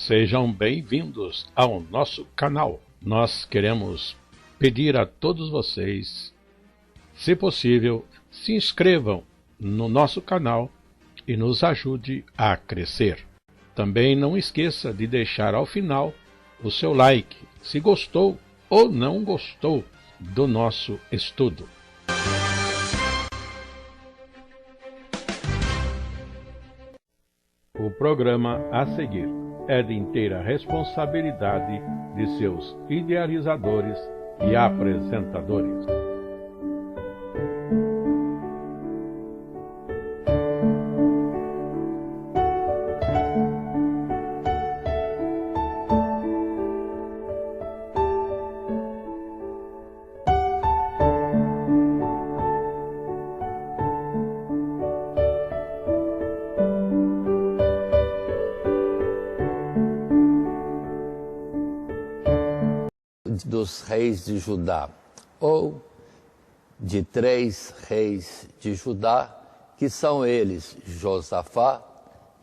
Sejam bem-vindos ao nosso canal. Nós queremos pedir a todos vocês, se possível, se inscrevam no nosso canal e nos ajude a crescer. Também não esqueça de deixar ao final o seu like, se gostou ou não gostou do nosso estudo. O programa a seguir é de inteira responsabilidade de seus idealizadores e apresentadores. Dos reis de Judá, ou de 3 reis de Judá, que são eles Josafá,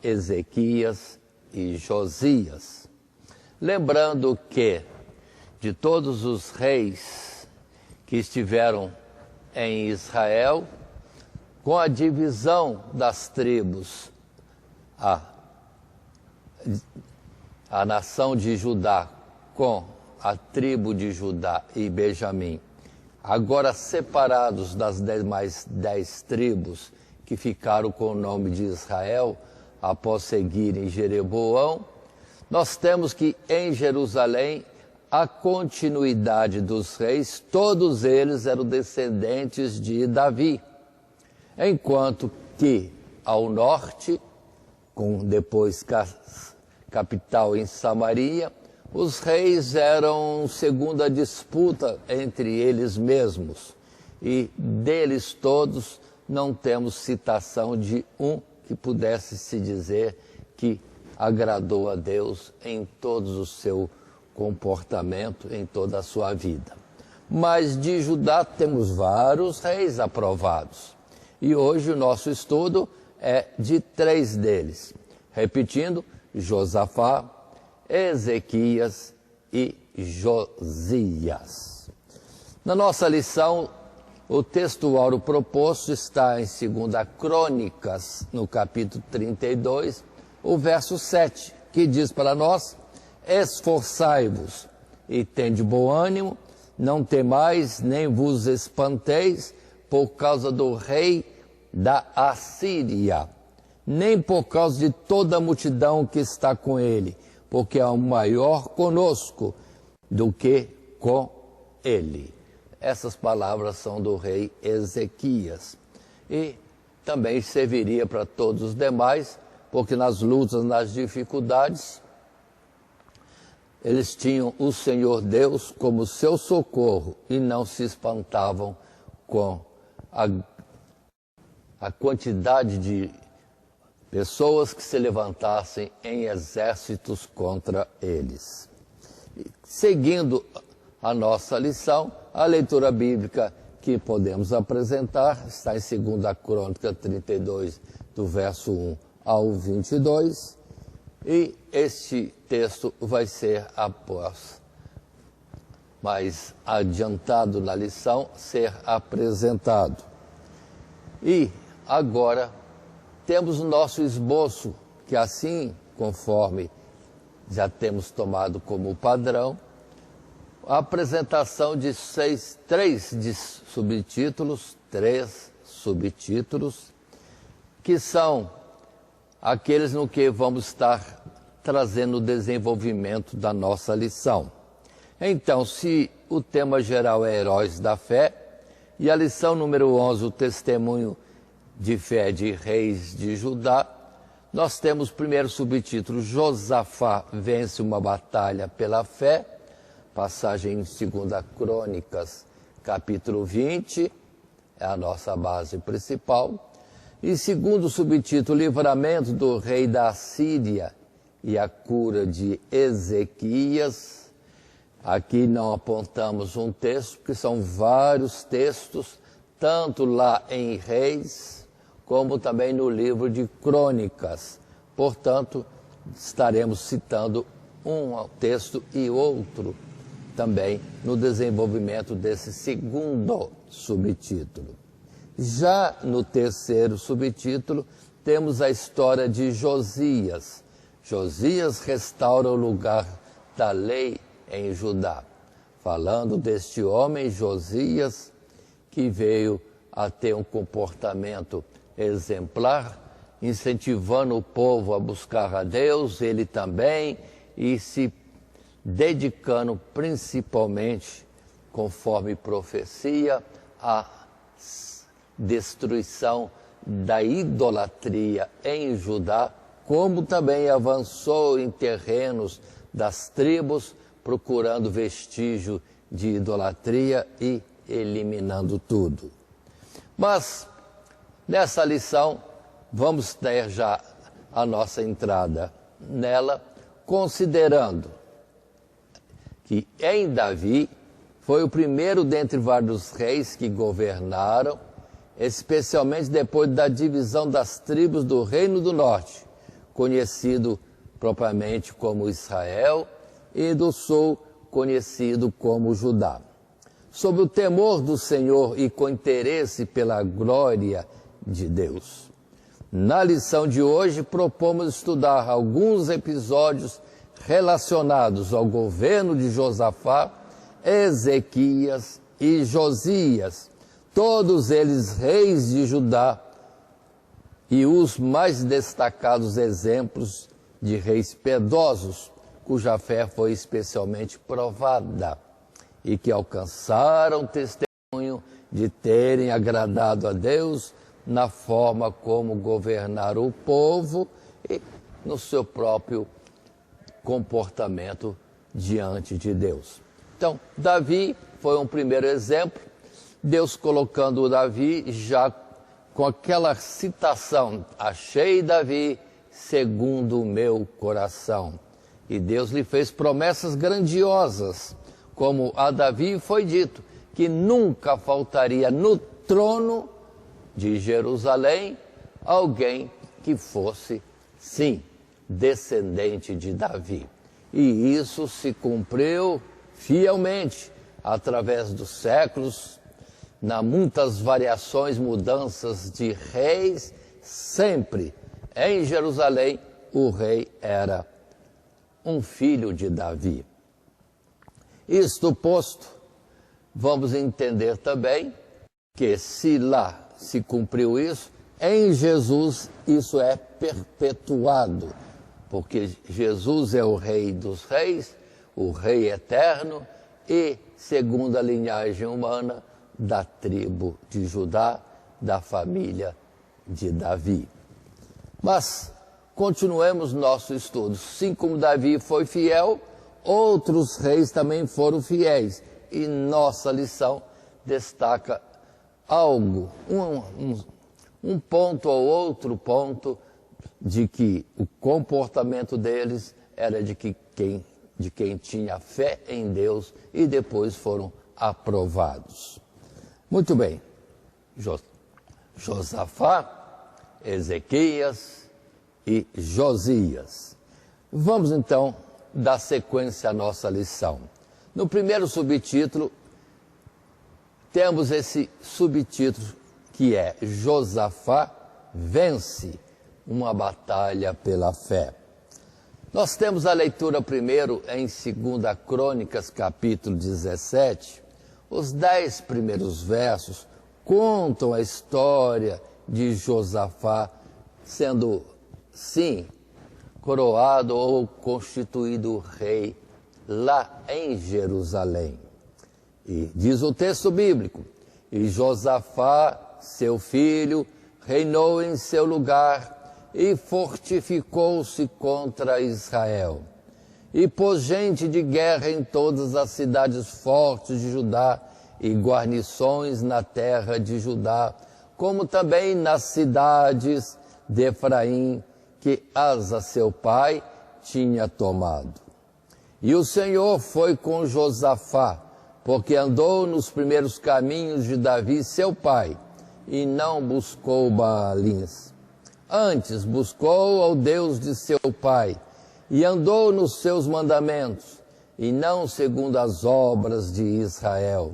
Ezequias e Josias. Lembrando que de todos os reis que estiveram em Israel, com a divisão das tribos, a nação de Judá com a tribo de Judá e Benjamim, agora separados das demais 10 tribos que ficaram com o nome de Israel, após seguirem Jeroboão, nós temos que em Jerusalém a continuidade dos reis, todos eles eram descendentes de Davi, enquanto que ao norte, com depois capital em Samaria, os reis eram segundo a disputa entre eles mesmos, e deles todos não temos citação de um que pudesse se dizer que agradou a Deus em todo o seu comportamento, em toda a sua vida. Mas de Judá temos vários reis aprovados, e hoje o nosso estudo é de 3 deles. Repetindo, Josafá, Ezequias e Josias. Na nossa lição, o textuário proposto está em 2 Crônicas, no capítulo 32, o verso 7, que diz para nós: esforçai-vos e tende bom ânimo, não temais nem vos espanteis por causa do rei da Assíria, nem por causa de toda a multidão que está com ele, porque há um maior conosco do que com ele. Essas palavras são do rei Ezequias. E também serviria para todos os demais, porque nas lutas, nas dificuldades, eles tinham o Senhor Deus como seu socorro e não se espantavam com a quantidade de pessoas que se levantassem em exércitos contra eles. Seguindo a nossa lição, a leitura bíblica que podemos apresentar está em 2 Crônica 32, do verso 1 ao 22, e este texto vai ser, após, mais adiantado na lição, ser apresentado. E agora temos o nosso esboço, que assim, conforme já temos tomado como padrão, a apresentação de 3 subtítulos, que são aqueles no que vamos estar trazendo o desenvolvimento da nossa lição. Então, se o tema geral é Heróis da Fé, e a lição número 11, o testemunho de fé de reis de Judá, nós temos o primeiro subtítulo: Josafá vence uma batalha pela fé, passagem em 2 Crônicas, capítulo 20, é a nossa base principal. E segundo subtítulo, livramento do rei da Assíria e a cura de Ezequias. Aqui não apontamos um texto, porque são vários textos, tanto lá em Reis, como também no livro de Crônicas. Portanto, estaremos citando um texto e outro também no desenvolvimento desse segundo subtítulo. Já no terceiro subtítulo, temos a história de Josias. Josias restaura o lugar da lei em Judá, falando deste homem Josias, que veio a ter um comportamento exemplar, incentivando o povo a buscar a Deus, ele também, e se dedicando principalmente, conforme profecia, à destruição da idolatria em Judá, como também avançou em terrenos das tribos, procurando vestígio de idolatria e eliminando tudo. Mas, nessa lição, vamos ter já a nossa entrada nela, considerando que em Davi foi o primeiro dentre vários reis que governaram, especialmente depois da divisão das tribos do Reino do Norte, conhecido propriamente como Israel, e do Sul, conhecido como Judá. Sob o temor do Senhor e com interesse pela glória de Deus. Na lição de hoje, propomos estudar alguns episódios relacionados ao governo de Josafá, Ezequias e Josias, todos eles reis de Judá, e os mais destacados exemplos de reis piedosos, cuja fé foi especialmente provada, e que alcançaram testemunho de terem agradado a Deus na forma como governaram o povo e no seu próprio comportamento diante de Deus. Então, Davi foi um primeiro exemplo, Deus colocando o Davi já com aquela citação, achei Davi segundo o meu coração. E Deus lhe fez promessas grandiosas, como a Davi foi dito, que nunca faltaria no trono de Jerusalém alguém que fosse, sim, descendente de Davi. E isso se cumpriu fielmente, através dos séculos, na muitas variações, mudanças de reis, sempre em Jerusalém o rei era um filho de Davi. Isto posto, vamos entender também que se lá se cumpriu isso, em Jesus isso é perpetuado, porque Jesus é o Rei dos Reis, o Rei eterno e, segundo a linhagem humana, da tribo de Judá, da família de Davi. Mas continuemos nosso estudo. Assim como Davi foi fiel, outros reis também foram fiéis. E nossa lição destaca algo, um ponto ou outro ponto, de que o comportamento deles era de quem tinha fé em Deus e depois foram aprovados. Muito bem, Josafá, Ezequias e Josias. Vamos então dar sequência à nossa lição. No primeiro subtítulo, temos esse subtítulo que é Josafá vence uma batalha pela fé. Nós temos a leitura primeiro em 2 Crônicas, capítulo 17. Os 10 primeiros versos contam a história de Josafá sendo, sim, coroado ou constituído rei lá em Jerusalém. E diz o texto bíblico, e Josafá, seu filho, reinou em seu lugar e fortificou-se contra Israel. E pôs gente de guerra em todas as cidades fortes de Judá e guarnições na terra de Judá, como também nas cidades de Efraim, que Asa, seu pai, tinha tomado. E o Senhor foi com Josafá, porque andou nos primeiros caminhos de Davi, seu pai, e não buscou Baalins. Antes buscou ao Deus de seu pai, e andou nos seus mandamentos, e não segundo as obras de Israel.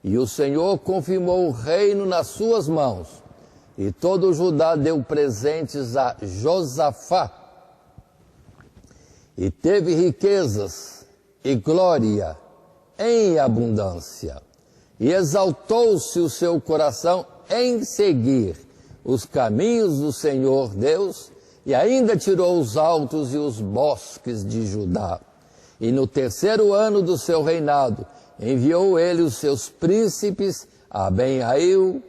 E o Senhor confirmou o reino nas suas mãos, e todo o Judá deu presentes a Josafá, e teve riquezas e glória em abundância, e exaltou-se o seu coração em seguir os caminhos do Senhor Deus, e ainda tirou os altos e os bosques de Judá. E no 3º ano do seu reinado, enviou ele os seus príncipes a Benaiu,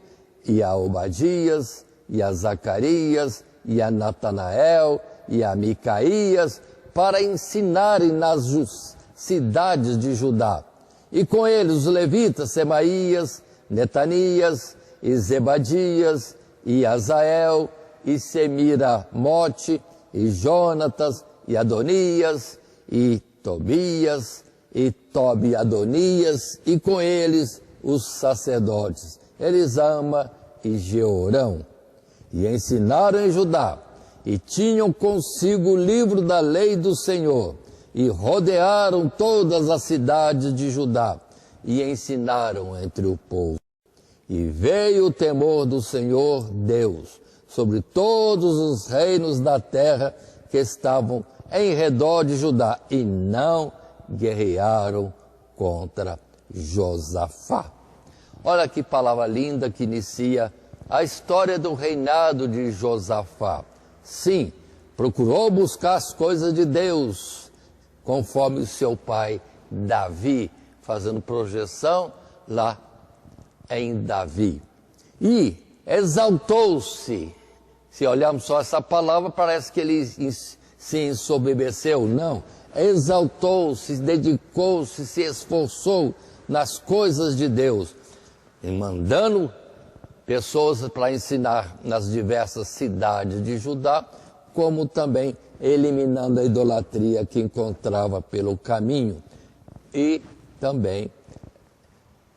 e a Obadias, e a Zacarias, e a Natanael, e a Micaías, para ensinarem nas cidades de Judá. E com eles os levitas Semaías, Netanias, e Zebadias, e Azael, e Semiramote, e Jonatas, e Adonias, e Tobias, e Tobi-Adonias, e com eles os sacerdotes, Elisama e Jeorão. E ensinaram em Judá, e tinham consigo o livro da lei do Senhor, e rodearam todas as cidades de Judá, e ensinaram entre o povo. E veio o temor do Senhor Deus sobre todos os reinos da terra que estavam em redor de Judá, e não guerrearam contra Josafá. Olha que palavra linda que inicia a história do reinado de Josafá. Sim, procurou buscar as coisas de Deus, conforme o seu pai Davi, fazendo projeção lá em Davi. E exaltou-se. Se olharmos só essa palavra, parece que ele se ensoberbeceu. Não. Exaltou-se, dedicou-se, se esforçou nas coisas de Deus, e mandando pessoas para ensinar nas diversas cidades de Judá, como também eliminando a idolatria que encontrava pelo caminho, e também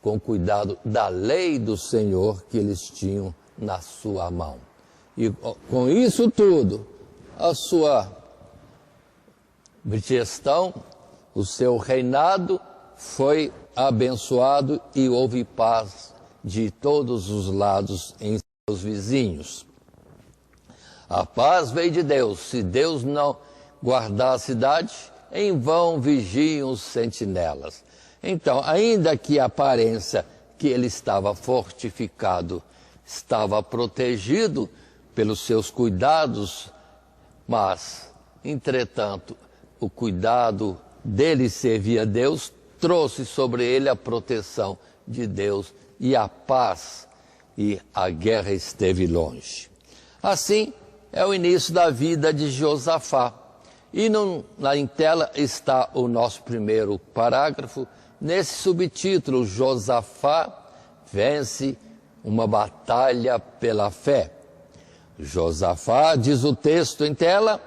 com cuidado da lei do Senhor que eles tinham na sua mão. E com isso tudo, a sua gestão, o seu reinado foi abençoado, e houve paz de todos os lados em seus vizinhos. A paz veio de Deus. Se Deus não guardar a cidade, em vão vigiam os sentinelas. Então, ainda que a aparência que ele estava fortificado, estava protegido pelos seus cuidados, mas, entretanto, o cuidado dele servir a Deus trouxe sobre ele a proteção de Deus e a paz, e a guerra esteve longe. Assim é o início da vida de Josafá. E em tela está o nosso primeiro parágrafo, nesse subtítulo: Josafá vence uma batalha pela fé. Josafá, diz o texto em tela,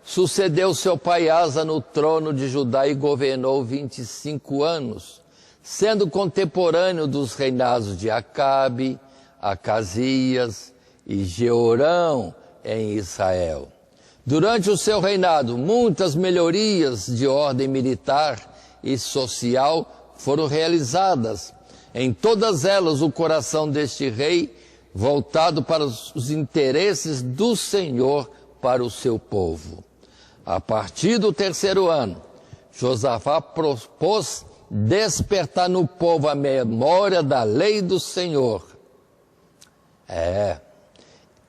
sucedeu seu pai Asa no trono de Judá e governou 25 anos, sendo contemporâneo dos reinados de Acabe, Acasias e Jeorão em Israel. Durante o seu reinado, muitas melhorias de ordem militar e social foram realizadas. Em todas elas, o coração deste rei voltado para os interesses do Senhor para o seu povo. A partir do 3º ano, Josafá propôs despertar no povo a memória da lei do Senhor.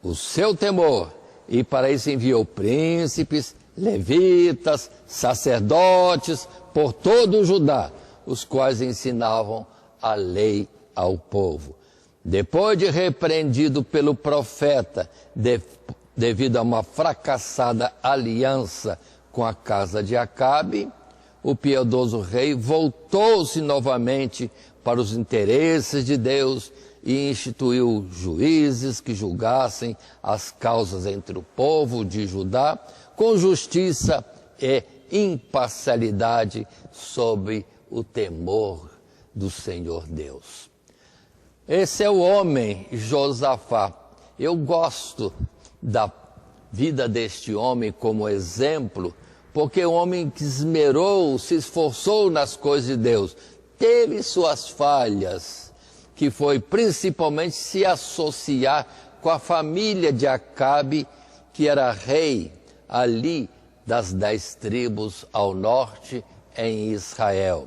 O seu temor, e para isso enviou príncipes, levitas, sacerdotes por todo o Judá, os quais ensinavam a lei ao povo. Depois de repreendido pelo profeta, devido a uma fracassada aliança com a casa de Acabe, o piedoso rei voltou-se novamente para os interesses de Deus e instituiu juízes que julgassem as causas entre o povo de Judá com justiça e imparcialidade sob o temor do Senhor Deus. Esse é o homem Josafá. Eu gosto da vida deste homem como exemplo, porque o homem que esmerou, se esforçou nas coisas de Deus, teve suas falhas, que foi principalmente se associar com a família de Acabe, que era rei ali das 10 tribos ao norte em Israel.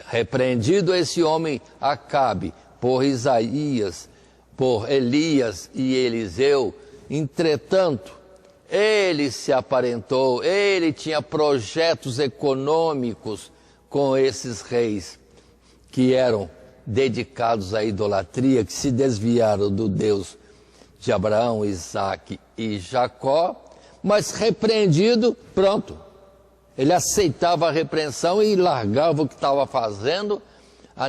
Repreendido esse homem Acabe por Isaías, por Elias e Eliseu, entretanto, ele se aparentou, ele tinha projetos econômicos com esses reis que eram dedicados à idolatria, que se desviaram do Deus de Abraão, Isaque e Jacó, mas repreendido, pronto. Ele aceitava a repreensão e largava o que estava fazendo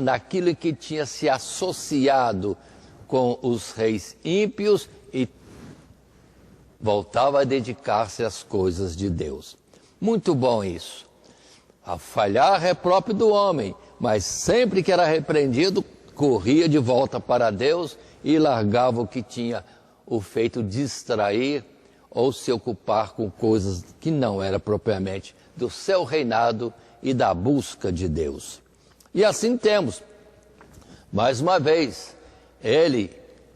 naquilo que tinha se associado com os reis ímpios e voltava a dedicar-se às coisas de Deus. Muito bom isso. A falhar é próprio do homem, mas sempre que era repreendido, corria de volta para Deus e largava o que tinha o feito distrair ou se ocupar com coisas que não era propriamente do seu reinado e da busca de Deus. E assim temos, mais uma vez, ele,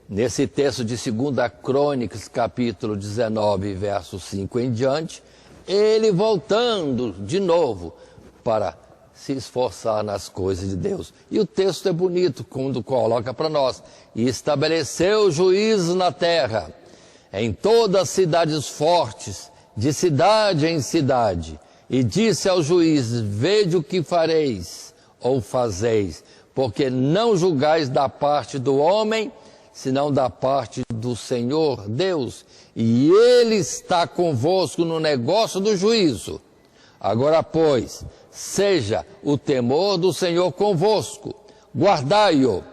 nesse texto de 2 Crônicas, capítulo 19, verso 5 em diante, ele voltando de novo para se esforçar nas coisas de Deus. E o texto é bonito quando coloca para nós: e estabeleceu juízo na terra, em todas as cidades fortes, de cidade em cidade, e disse aos juízes: vede o que fareis ou fazeis, porque não julgais da parte do homem, senão da parte do Senhor Deus, e Ele está convosco no negócio do juízo. Agora, pois, seja o temor do Senhor convosco, guardai-o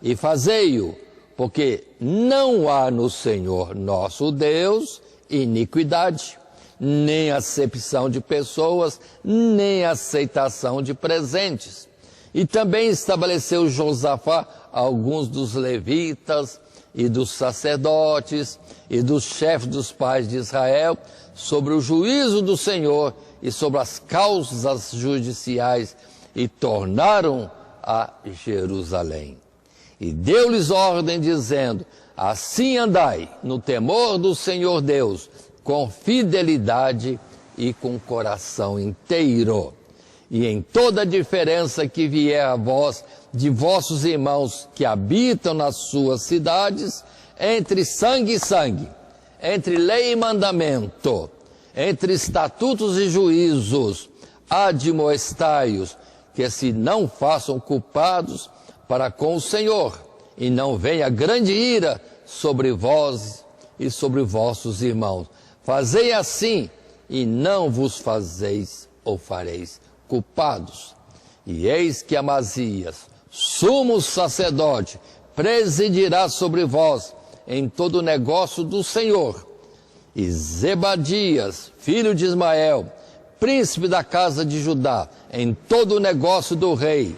e fazei-o, porque não há no Senhor nosso Deus iniquidade, nem acepção de pessoas, nem aceitação de presentes. E também estabeleceu Josafá alguns dos levitas e dos sacerdotes e dos chefes dos pais de Israel sobre o juízo do Senhor e sobre as causas judiciais, e tornaram a Jerusalém. E deu-lhes ordem, dizendo: assim andai no temor do Senhor Deus, com fidelidade e com coração inteiro. E em toda diferença que vier a vós de vossos irmãos que habitam nas suas cidades, entre sangue e sangue, entre lei e mandamento, entre estatutos e juízos, admoestai-os, que se não façam culpados para com o Senhor, e não venha grande ira sobre vós e sobre vossos irmãos. Fazei assim, e não vos fazeis ou fareis culpados. E eis que Amazias, sumo sacerdote, presidirá sobre vós em todo o negócio do Senhor. E Zebadias, filho de Ismael, príncipe da casa de Judá, em todo o negócio do rei.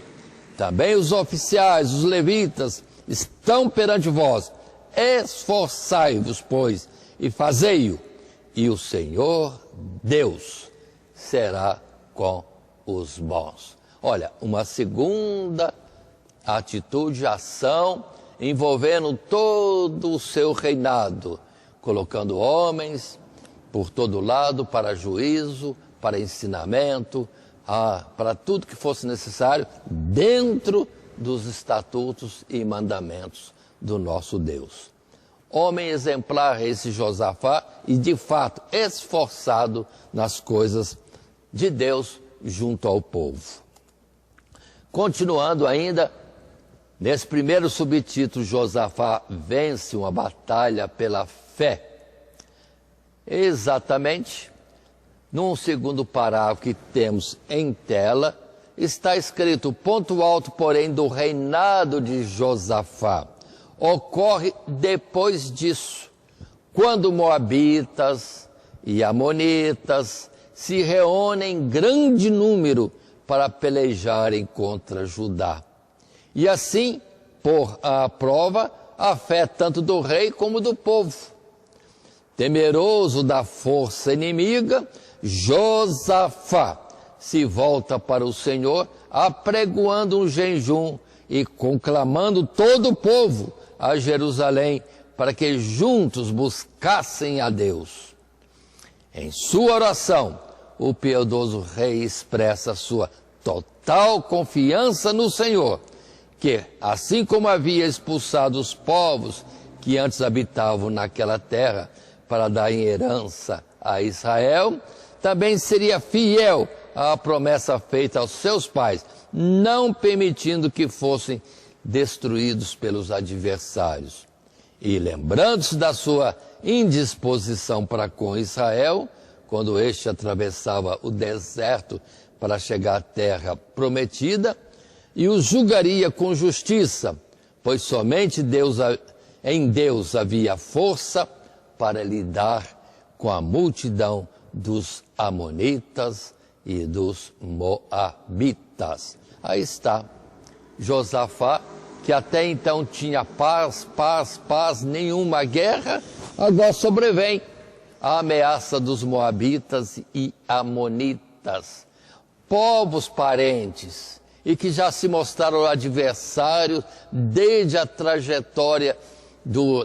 Também os oficiais, os levitas, estão perante vós. Esforçai-vos, pois, e fazei-o, e o Senhor Deus será com os bons. Olha, uma segunda atitude, ação, envolvendo todo o seu reinado, colocando homens por todo lado para juízo, para ensinamento, para tudo que fosse necessário, dentro dos estatutos e mandamentos do nosso Deus. Homem exemplar esse Josafá, e de fato esforçado nas coisas de Deus junto ao povo. Continuando ainda, nesse primeiro subtítulo, Josafá vence uma batalha pela fé. Exatamente, num segundo parágrafo que temos em tela, está escrito: ponto alto, porém, do reinado de Josafá ocorre depois disso, quando moabitas e amonitas se reúnem em grande número para pelejarem contra Judá. E assim, pôr à prova a fé tanto do rei como do povo. Temeroso da força inimiga, Josafá se volta para o Senhor, apregoando um jejum e conclamando todo o povo a Jerusalém para que juntos buscassem a Deus. Em sua oração, o piedoso rei expressa sua total confiança no Senhor, que, assim como havia expulsado os povos que antes habitavam naquela terra para dar em herança a Israel, também seria fiel à promessa feita aos seus pais, não permitindo que fossem destruídos pelos adversários. E lembrando-se da sua indisposição para com Israel, quando este atravessava o deserto para chegar à terra prometida, e os julgaria com justiça, pois somente em Deus havia força para lidar com a multidão dos amonitas e dos moabitas. Aí está Josafá, que até então tinha paz, nenhuma guerra, agora sobrevém a ameaça dos moabitas e amonitas, povos parentes, e que já se mostraram adversários desde a trajetória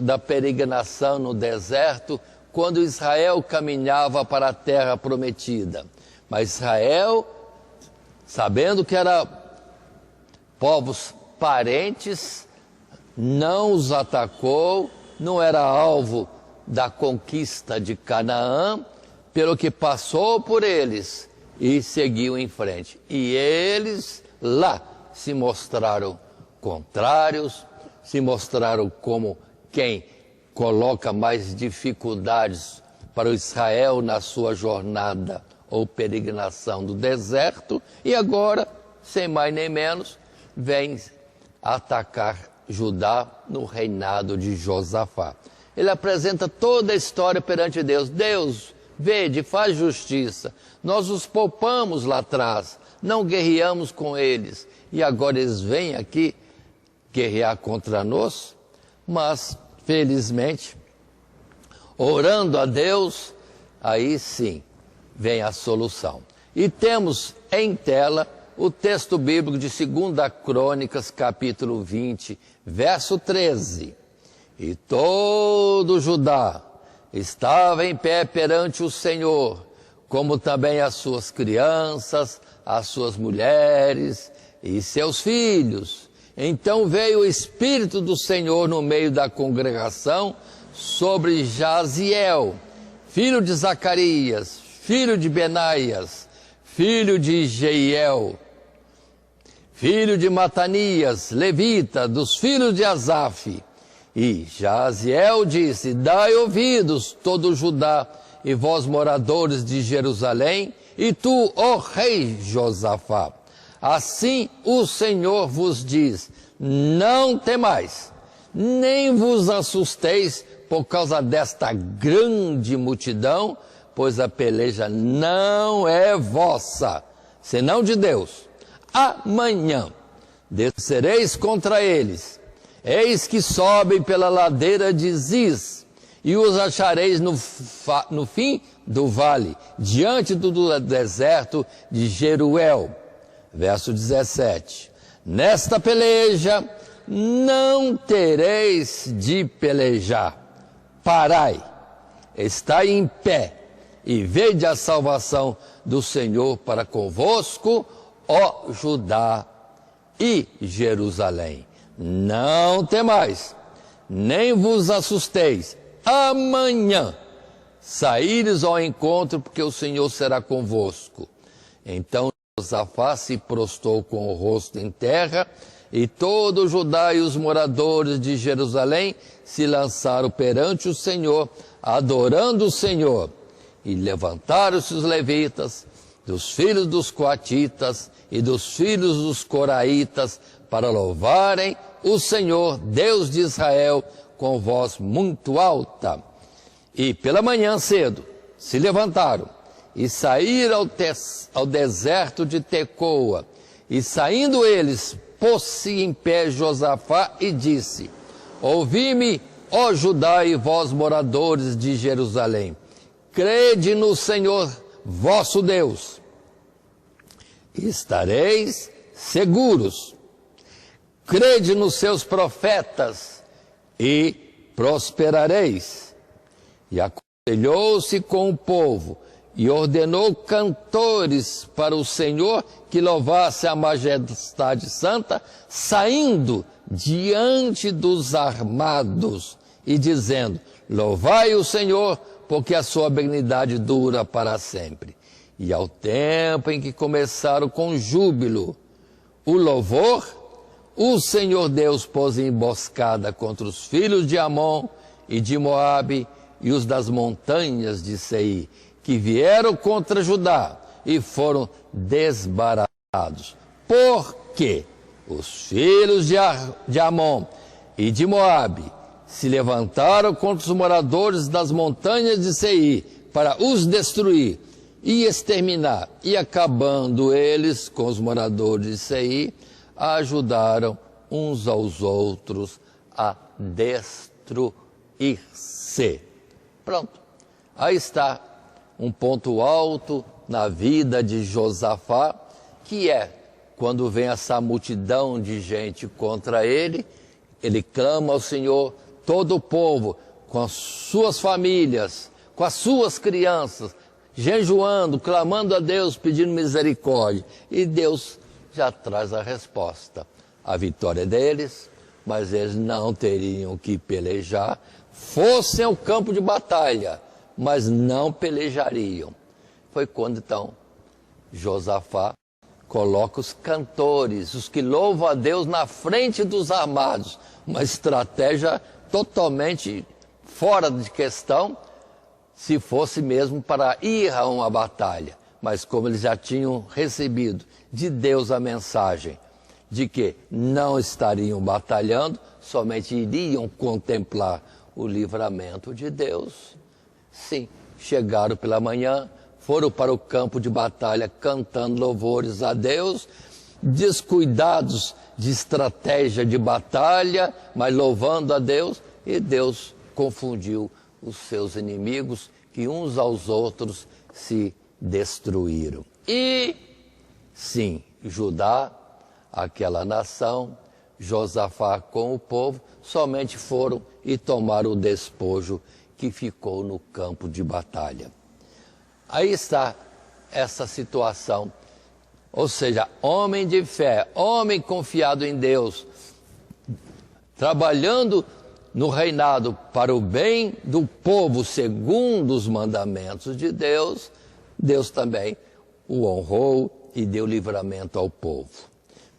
da peregrinação no deserto, quando Israel caminhava para a terra prometida. Mas Israel, sabendo que eram povos parentes, não os atacou, não era alvo da conquista de Canaã, pelo que passou por eles e seguiu em frente. E eles lá se mostraram contrários, se mostraram como quem coloca mais dificuldades para o Israel na sua jornada ou peregrinação do deserto, e agora, sem mais nem menos, vem atacar Judá no reinado de Josafá. Ele apresenta toda a história perante Deus. Deus, vede, faz justiça. Nós os poupamos lá atrás, não guerreamos com eles, e agora eles vêm aqui guerrear contra nós. Mas, felizmente, orando a Deus, aí sim vem a solução. E temos em tela o texto bíblico de 2 Crônicas, capítulo 20, verso 13. E todo Judá estava em pé perante o Senhor, como também as suas crianças, as suas mulheres e seus filhos. Então veio o Espírito do Senhor no meio da congregação sobre Jaziel, filho de Zacarias, filho de Benaias, filho de Jeiel, filho de Matanias, levita, dos filhos de Asaf. E Jaziel disse: dai ouvidos, todo Judá, e vós moradores de Jerusalém, e tu, ó rei Josafá. Assim o Senhor vos diz: não temais, nem vos assusteis por causa desta grande multidão, pois a peleja não é vossa, senão de Deus. Amanhã descereis contra eles, eis que sobem pela ladeira de Ziz, e os achareis no fim do vale, diante do deserto de Jeruel. Verso 17. Nesta peleja não tereis de pelejar. Parai, estai em pé, e vede a salvação do Senhor para convosco, ó Judá e Jerusalém. Não temais, nem vos assusteis. Amanhã saíres ao encontro, porque o Senhor será convosco. Então Josafá se prostrou com o rosto em terra, e todo o Judá e os moradores de Jerusalém se lançaram perante o Senhor, adorando o Senhor. E levantaram-se os levitas, dos filhos dos coatitas e dos filhos dos coraitas, para louvarem o Senhor, Deus de Israel, com voz muito alta. E pela manhã cedo se levantaram e saíram ao deserto de Tecoa. E saindo eles, pôs-se em pé Josafá e disse: ouvi-me, ó Judá e vós moradores de Jerusalém, crede no Senhor, vosso Deus. Estareis seguros. Crede nos seus profetas e prosperareis. E aconselhou-se com o povo e ordenou cantores para o Senhor que louvasse a majestade santa, saindo diante dos armados e dizendo: louvai o Senhor, porque a sua benignidade dura para sempre. E ao tempo em que começaram com júbilo o louvor, o Senhor Deus pôs emboscada contra os filhos de Amon e de Moabe e os das montanhas de Seir, que vieram contra Judá e foram desbaratados. Porque os filhos de Amon e de Moabe se levantaram contra os moradores das montanhas de Seir para os destruir e exterminar. E acabando eles com os moradores de Seir, ajudaram uns aos outros a destruir-se. Pronto. Aí está um ponto alto na vida de Josafá, que é quando vem essa multidão de gente contra ele, ele clama ao Senhor, todo o povo, com as suas famílias, com as suas crianças, jejuando, clamando a Deus, pedindo misericórdia. E Deus já traz a resposta. A vitória deles, mas eles não teriam que pelejar, fossem ao campo de batalha, mas não pelejariam. Foi quando então Josafá coloca os cantores, os que louvam a Deus na frente dos armados, uma estratégia totalmente fora de questão, se fosse mesmo para ir a uma batalha. Mas como eles já tinham recebido de Deus a mensagem de que não estariam batalhando, somente iriam contemplar o livramento de Deus, sim, chegaram pela manhã, foram para o campo de batalha cantando louvores a Deus, descuidados de estratégia de batalha, mas louvando a Deus, e Deus confundiu os seus inimigos, que uns aos outros se destruíram. E, sim, Judá, aquela nação, Josafá com o povo, somente foram e tomaram o despojo que ficou no campo de batalha. Aí está essa situação, ou seja, homem de fé, homem confiado em Deus, trabalhando no reinado para o bem do povo segundo os mandamentos de Deus, Deus também o honrou e deu livramento ao povo.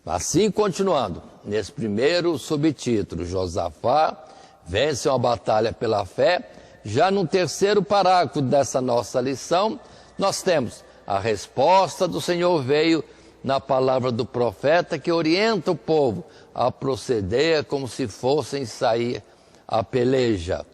Assim, continuando, nesse primeiro subtítulo, Josafá vence uma batalha pela fé. Já no terceiro parágrafo dessa nossa lição, nós temos a resposta do Senhor veio na palavra do profeta que orienta o povo a proceder como se fossem sair a peleja,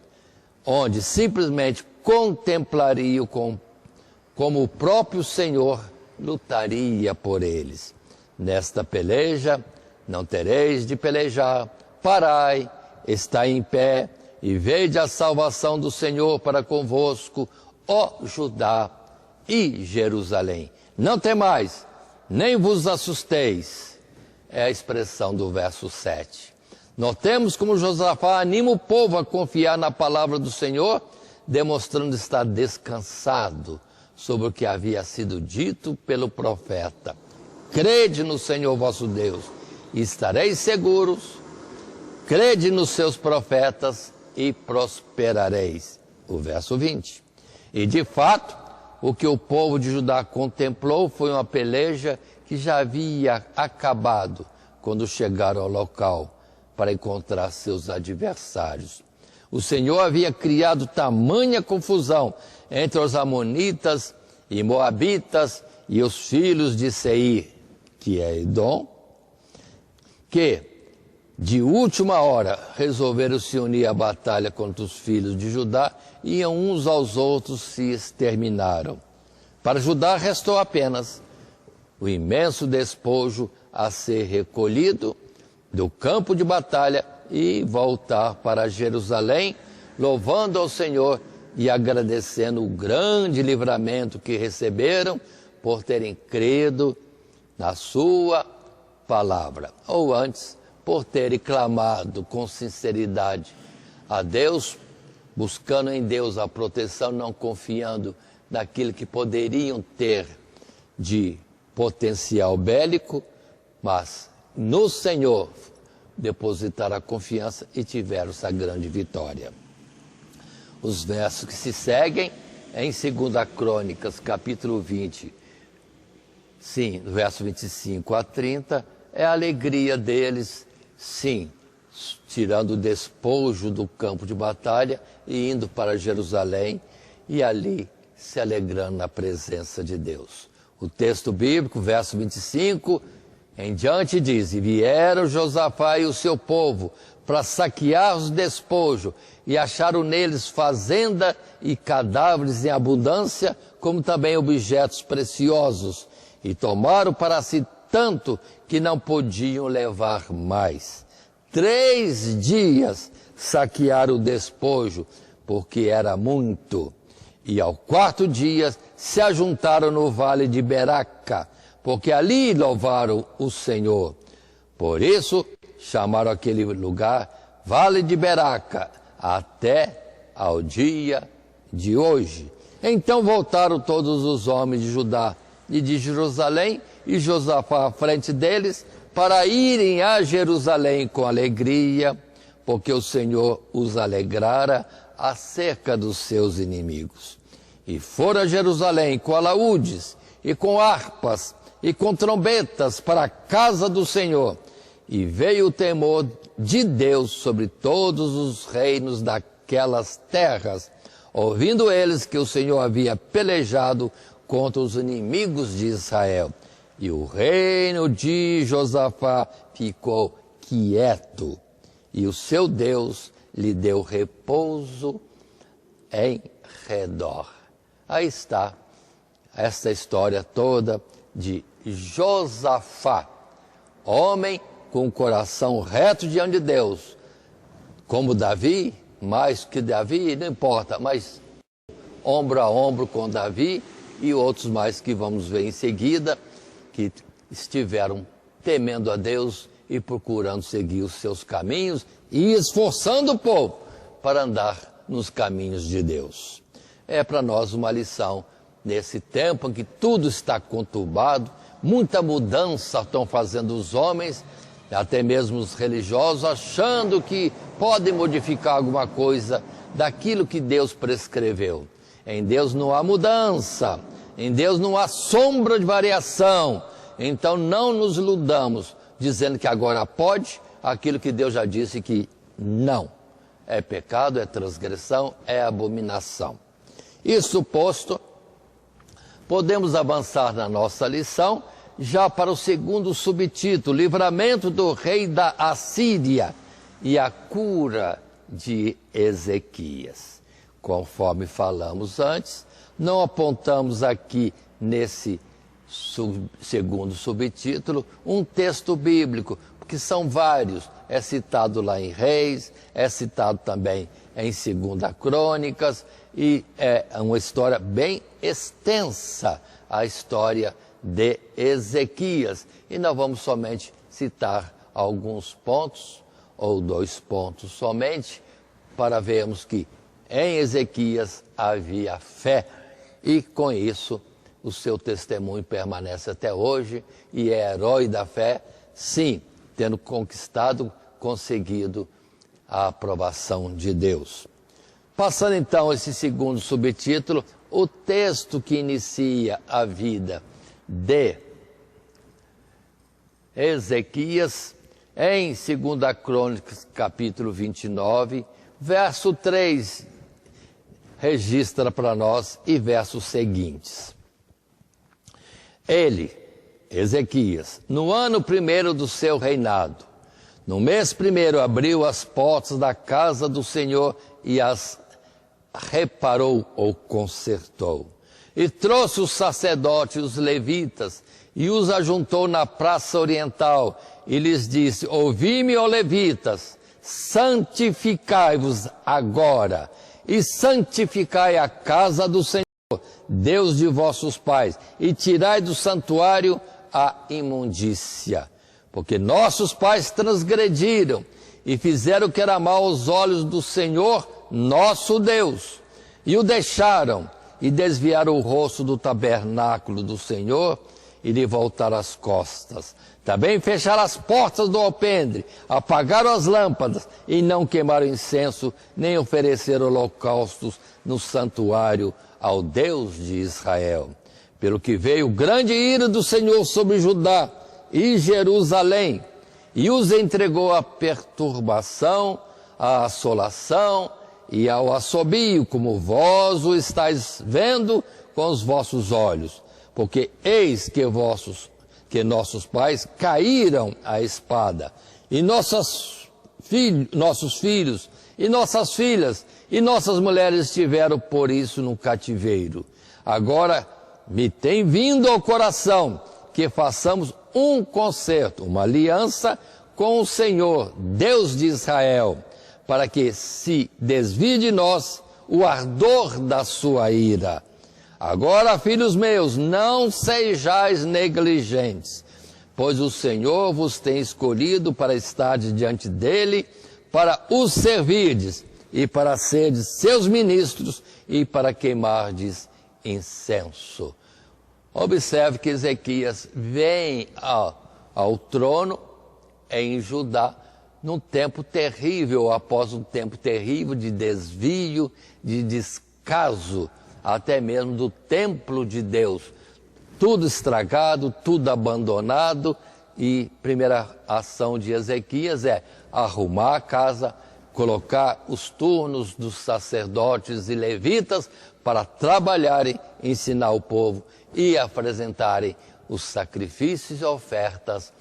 onde simplesmente contemplariam como o próprio Senhor lutaria por eles. Nesta peleja não tereis de pelejar, parai, estai em pé, e vede a salvação do Senhor para convosco, ó Judá e Jerusalém. Não temais, nem vos assusteis. É a expressão do verso 7. Notemos como Josafá anima o povo a confiar na palavra do Senhor, demonstrando estar descansado sobre o que havia sido dito pelo profeta. Crede no Senhor vosso Deus, e estareis seguros. Crede nos seus profetas e prosperareis. O verso 20. E de fato, o que o povo de Judá contemplou foi uma peleja que já havia acabado quando chegaram ao local para encontrar seus adversários. O Senhor havia criado tamanha confusão entre os amonitas e moabitas e os filhos de Seir, que é Edom, que de última hora resolveram se unir à batalha contra os filhos de Judá e uns aos outros se exterminaram. Para Judá restou apenas o imenso despojo a ser recolhido do campo de batalha e voltar para Jerusalém, louvando ao Senhor e agradecendo o grande livramento que receberam por terem crido na sua palavra, ou antes, por terem clamado com sinceridade a Deus, buscando em Deus a proteção, não confiando naquilo que poderiam ter de potencial bélico, mas no Senhor depositaram a confiança e tiveram essa grande vitória. Os versos que se seguem em 2 Crônicas, capítulo 20, sim, do verso 25 a 30, é a alegria deles, sim, tirando o despojo do campo de batalha e indo para Jerusalém e ali se alegrando na presença de Deus. O texto bíblico, verso 25 em diante, diz: E vieram Josafá e o seu povo para saquear os despojos, e acharam neles fazenda e cadáveres em abundância, como também objetos preciosos, e tomaram para si tanto que não podiam levar mais. 3 dias saquearam o despojo, porque era muito. E ao 4º dia se ajuntaram no vale de Beraca, porque ali louvaram o Senhor. Por isso chamaram aquele lugar Vale de Beraca, até ao dia de hoje. Então voltaram todos os homens de Judá e de Jerusalém, e Josafá à frente deles, para irem a Jerusalém com alegria, porque o Senhor os alegrara acerca dos seus inimigos. E foram a Jerusalém com alaúdes, e com harpas, e com trombetas para a casa do Senhor. E veio o temor de Deus sobre todos os reinos daquelas terras, ouvindo eles que o Senhor havia pelejado contra os inimigos de Israel. E o reino de Josafá ficou quieto, e o seu Deus lhe deu repouso em redor. Aí está esta história toda de Josafá, homem com o coração reto diante de Deus, como Davi, mais que Davi, não importa, mas ombro a ombro com Davi e outros mais que vamos ver em seguida, que estiveram temendo a Deus e procurando seguir os seus caminhos e esforçando o povo para andar nos caminhos de Deus. É para nós uma lição nesse tempo em que tudo está conturbado, muita mudança estão fazendo os homens, até mesmo os religiosos, achando que podem modificar alguma coisa daquilo que Deus prescreveu. Em Deus não há mudança, em Deus não há sombra de variação. Então não nos iludamos dizendo que agora pode aquilo que Deus já disse que não. É pecado, é transgressão, é abominação. Isso posto, podemos avançar na nossa lição já para o segundo subtítulo: Livramento do rei da Assíria e a cura de Ezequias. Conforme falamos antes, não apontamos aqui nesse segundo subtítulo um texto bíblico, porque são vários. É citado lá em Reis, é citado também em 2 Crônicas, e é uma história bem extensa, a história de Ezequias. E nós vamos somente citar alguns pontos, ou 2 pontos somente, para vermos que em Ezequias havia fé, e com isso o seu testemunho permanece até hoje, e é herói da fé, sim, tendo conseguido a aprovação de Deus. Passando então esse segundo subtítulo, o texto que inicia a vida de Ezequias, em 2 Crônicas, capítulo 29, verso 3, registra para nós, e versos seguintes. Ele, Ezequias, no ano 1º do seu reinado, no mês 1º, abriu as portas da casa do Senhor e as reparou ou consertou. E trouxe os sacerdotes e os levitas e os ajuntou na praça oriental e lhes disse: ouvi-me, ó levitas, santificai-vos agora e santificai a casa do Senhor, Deus de vossos pais, e tirai do santuário a imundícia. Porque nossos pais transgrediram e fizeram o que era mal aos olhos do Senhor, nosso Deus, e o deixaram e desviaram o rosto do tabernáculo do Senhor e lhe voltaram as costas. Também fecharam as portas do alpendre, apagaram as lâmpadas e não queimaram incenso, nem ofereceram holocaustos no santuário ao Deus de Israel. Pelo que veio grande ira do Senhor sobre Judá e Jerusalém, e os entregou à perturbação, à assolação e ao assobio, como vós o estáis vendo com os vossos olhos. Porque eis que nossos pais caíram à espada, e nossos filhos, e nossas filhas, e nossas mulheres estiveram por isso no cativeiro. Agora me tem vindo ao coração que façamos um concerto, uma aliança com o Senhor, Deus de Israel, para que se desvie de nós o ardor da sua ira. Agora, filhos meus, não sejais negligentes, pois o Senhor vos tem escolhido para estar diante dele, para os servirdes, e para serdes seus ministros, e para queimardes incenso. Observe que Ezequias vem ao trono em Judá, num tempo terrível, após um tempo terrível de desvio, de descaso, até mesmo do templo de Deus. Tudo estragado, tudo abandonado, e a primeira ação de Ezequias é arrumar a casa, colocar os turnos dos sacerdotes e levitas para trabalharem, ensinar o povo e apresentarem os sacrifícios e ofertas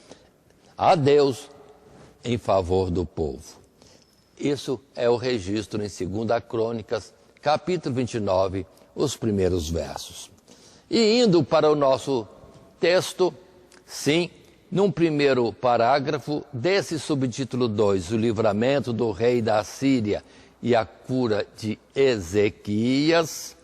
a Deus em favor do povo. Isso é o registro em 2 Crônicas, capítulo 29, os primeiros versos. E indo para o nosso texto, sim, num primeiro parágrafo desse subtítulo 2, o livramento do rei da Assíria e a cura de Ezequias,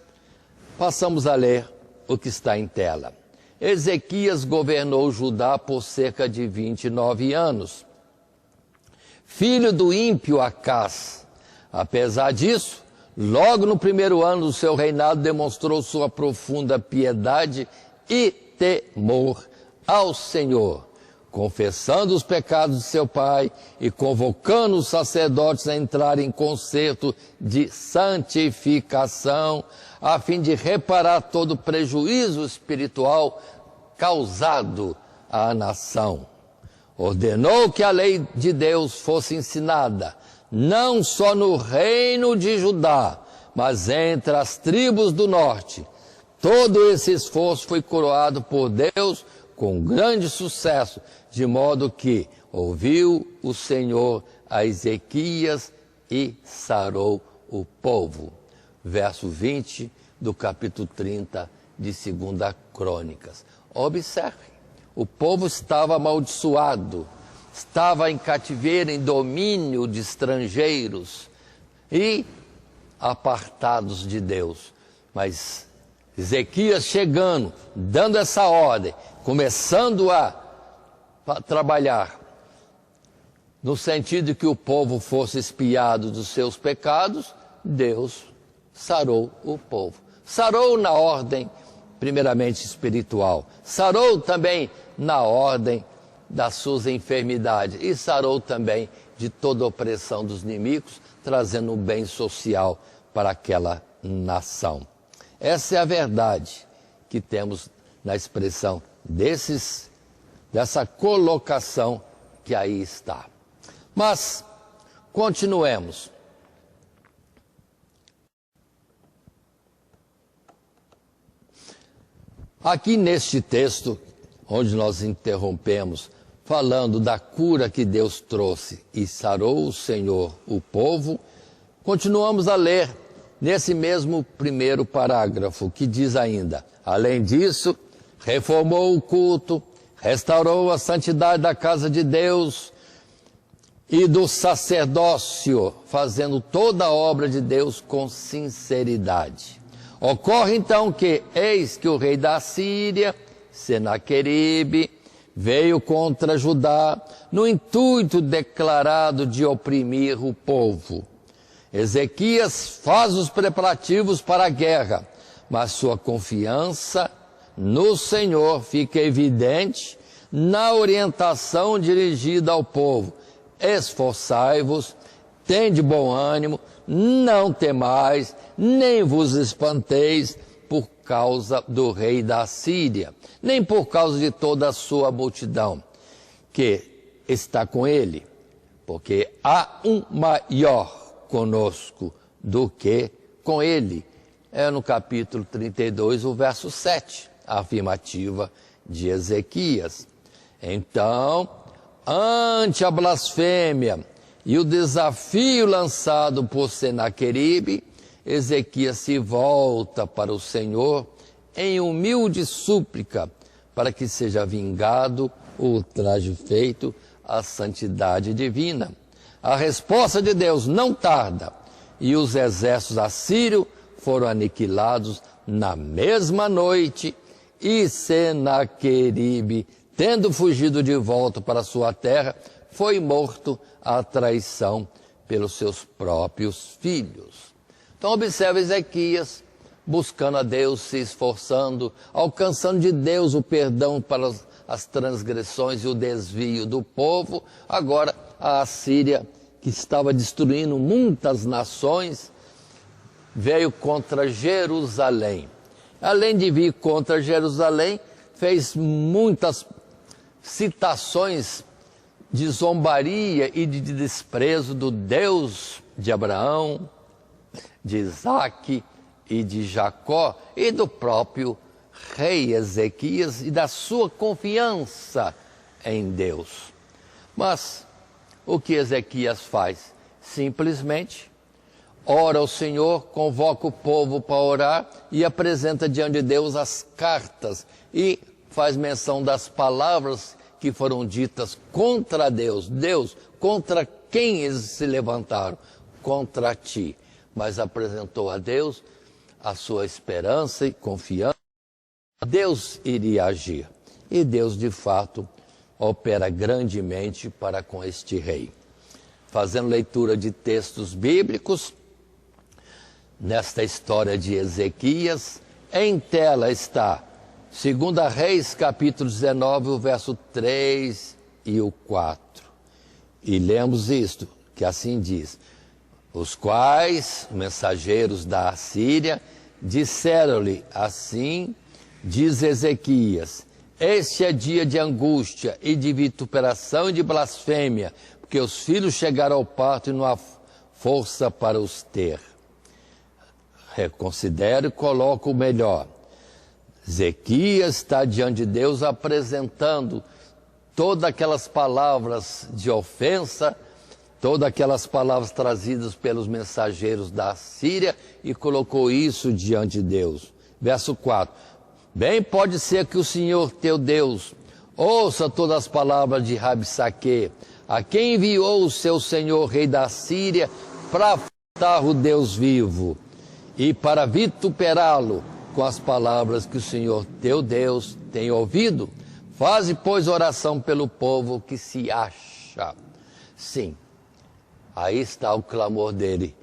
passamos a ler o que está em tela. Ezequias governou Judá por cerca de 29 anos. Filho do ímpio Acás. Apesar disso, logo no primeiro ano do seu reinado demonstrou sua profunda piedade e temor ao Senhor, confessando os pecados de seu pai e convocando os sacerdotes a entrar em concerto de santificação, a fim de reparar todo o prejuízo espiritual causado à nação. Ordenou que a lei de Deus fosse ensinada, não só no reino de Judá, mas entre as tribos do norte. Todo esse esforço foi coroado por Deus com grande sucesso, de modo que ouviu o Senhor a Ezequias e sarou o povo. Verso 20 do capítulo 30 de 2 Crônicas. Observe, o povo estava amaldiçoado, estava em cativeiro, em domínio de estrangeiros e apartados de Deus. Mas Ezequias chegando, dando essa ordem, começando a trabalhar no sentido de que o povo fosse expiado dos seus pecados, Deus sarou o povo. Sarou na ordem, primeiramente espiritual. Sarou também na ordem das suas enfermidades. E sarou também de toda a opressão dos inimigos, trazendo um bem social para aquela nação. Essa é a verdade que temos na expressão dessa colocação que aí está. Mas, continuemos. Aqui neste texto, onde nós interrompemos, falando da cura que Deus trouxe e sarou o Senhor o povo, continuamos a ler nesse mesmo primeiro parágrafo, que diz ainda: além disso, reformou o culto, restaurou a santidade da casa de Deus, e do sacerdócio, fazendo toda a obra de Deus com sinceridade. Ocorre então que, eis que o rei da Síria, Senaqueribe, veio contra Judá, no intuito declarado de oprimir o povo. Ezequias faz os preparativos para a guerra, mas sua confiança no Senhor fica evidente na orientação dirigida ao povo. Esforçai-vos, tende bom ânimo, não temais, nem vos espanteis por causa do rei da Síria, nem por causa de toda a sua multidão, que está com ele, porque há um maior conosco do que com ele. É no capítulo 32, o verso 7, a afirmativa de Ezequias. Então, ante a blasfêmia e o desafio lançado por Senaqueribe, Ezequias se volta para o Senhor em humilde súplica para que seja vingado o ultraje feito à santidade divina. A resposta de Deus não tarda e os exércitos assírios foram aniquilados na mesma noite e Senaqueribe, tendo fugido de volta para sua terra, foi morto à traição pelos seus próprios filhos. Então observe Ezequias buscando a Deus, se esforçando, alcançando de Deus o perdão para as transgressões e o desvio do povo. Agora a Assíria, que estava destruindo muitas nações, veio contra Jerusalém. Além de vir contra Jerusalém, fez muitas citações de zombaria e de desprezo do Deus de Abraão, de Isaque e de Jacó e do próprio rei Ezequias e da sua confiança em Deus. Mas o que Ezequias faz? Simplesmente ora ao Senhor, convoca o povo para orar e apresenta diante de Deus as cartas e faz menção das palavras que foram ditas contra Deus. Deus, contra quem eles se levantaram? Contra ti. Mas apresentou a Deus a sua esperança e confiança. Deus iria agir. E Deus, de fato, opera grandemente para com este rei. Fazendo leitura de textos bíblicos, nesta história de Ezequias, em tela está 2 Reis, capítulo 19, o verso 3 e o 4. E lemos isto, que assim diz: os quais, mensageiros da Assíria, disseram-lhe assim, diz Ezequias: este é dia de angústia e de vituperação e de blasfêmia, porque os filhos chegaram ao parto e não há força para os ter. Reconsidero e coloco o melhor. Ezequias está diante de Deus apresentando todas aquelas palavras de ofensa, todas aquelas palavras trazidas pelos mensageiros da Síria e colocou isso diante de Deus. Verso 4. Bem pode ser que o Senhor teu Deus ouça todas as palavras de Rabsaque, a quem enviou o seu Senhor, rei da Síria, para afrontar o Deus vivo e para vituperá-lo com as palavras que o Senhor teu Deus tem ouvido. Faze, pois, oração pelo povo que se acha. Sim, aí está o clamor dele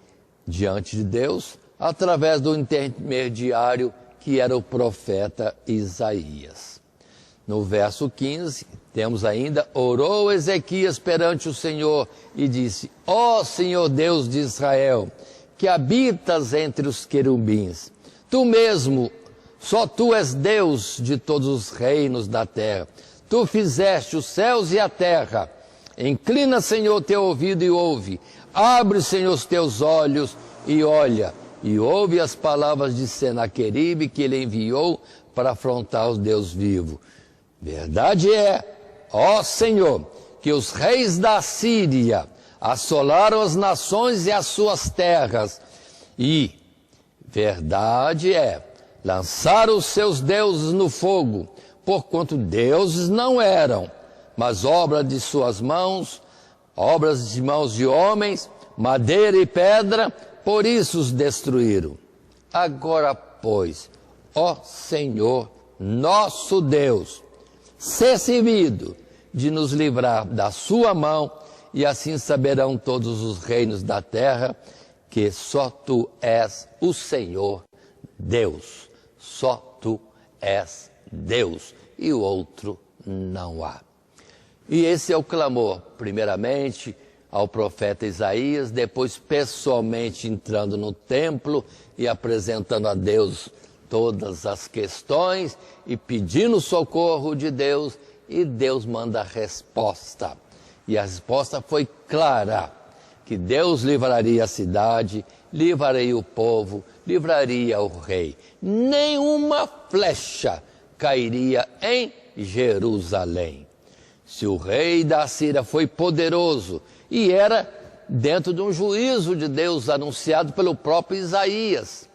diante de Deus, através do intermediário que era o profeta Isaías. No verso 15, temos ainda: orou Ezequias perante o Senhor e disse: ó Senhor Deus de Israel, que habitas entre os querubins, tu mesmo, só tu és Deus de todos os reinos da terra. Tu fizeste os céus e a terra. Inclina, Senhor, teu ouvido e ouve. Abre, Senhor, os teus olhos e olha. E ouve as palavras de Senaqueribe, que ele enviou para afrontar os Deus vivos. Verdade é, ó Senhor, que os reis da Síria assolaram as nações e as suas terras. E verdade é, lançaram os seus deuses no fogo, porquanto deuses não eram, mas obra de suas mãos, obras de mãos de homens, madeira e pedra, por isso os destruíram. Agora, pois, ó Senhor, nosso Deus, sê servido de nos livrar da sua mão, e assim saberão todos os reinos da terra que só tu és o Senhor Deus. Só tu és Deus e o outro não há. E esse é o clamor, primeiramente ao profeta Isaías, depois pessoalmente entrando no templo e apresentando a Deus todas as questões e pedindo socorro de Deus, e Deus manda a resposta. E a resposta foi clara, que Deus livraria a cidade, livraria o povo, livraria o rei. Nenhuma flecha cairia em Jerusalém. Se o rei da Assíria foi poderoso, e era dentro de um juízo de Deus anunciado pelo próprio Isaías,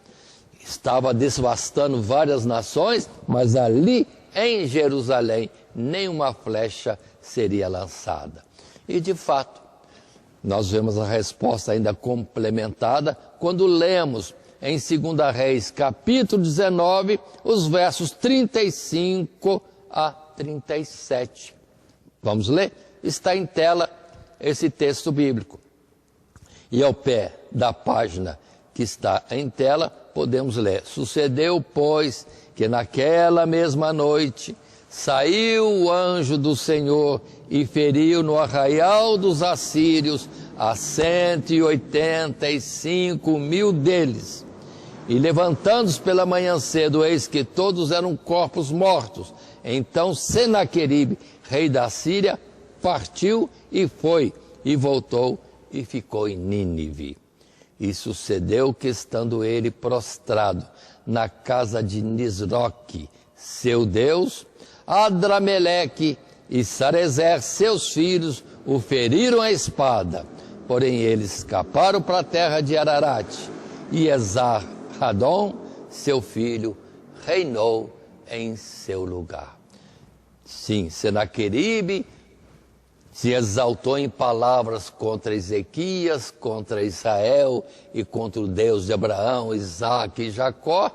estava devastando várias nações, mas ali em Jerusalém nenhuma flecha seria lançada. E de fato, nós vemos a resposta ainda complementada quando lemos em 2 Reis, capítulo 19, os versos 35 a 37. Vamos ler? Está em tela esse texto bíblico. E ao pé da página que está em tela, podemos ler. Sucedeu, pois, que naquela mesma noite saiu o anjo do Senhor e feriu no arraial dos assírios a 185.000 deles. E levantando-os pela manhã cedo, eis que todos eram corpos mortos. Então Senaqueribe, rei da Síria, partiu e foi, e voltou e ficou em Nínive. E sucedeu que, estando ele prostrado na casa de Nisroque, seu Deus, Adrameleque e Sarezer, seus filhos, o feriram a espada. Porém eles escaparam para a terra de Ararat, e Esar-Hadom, seu filho, reinou em seu lugar. Sim, Senaqueribe se exaltou em palavras contra Ezequias, contra Israel e contra o Deus de Abraão, Isaque e Jacó,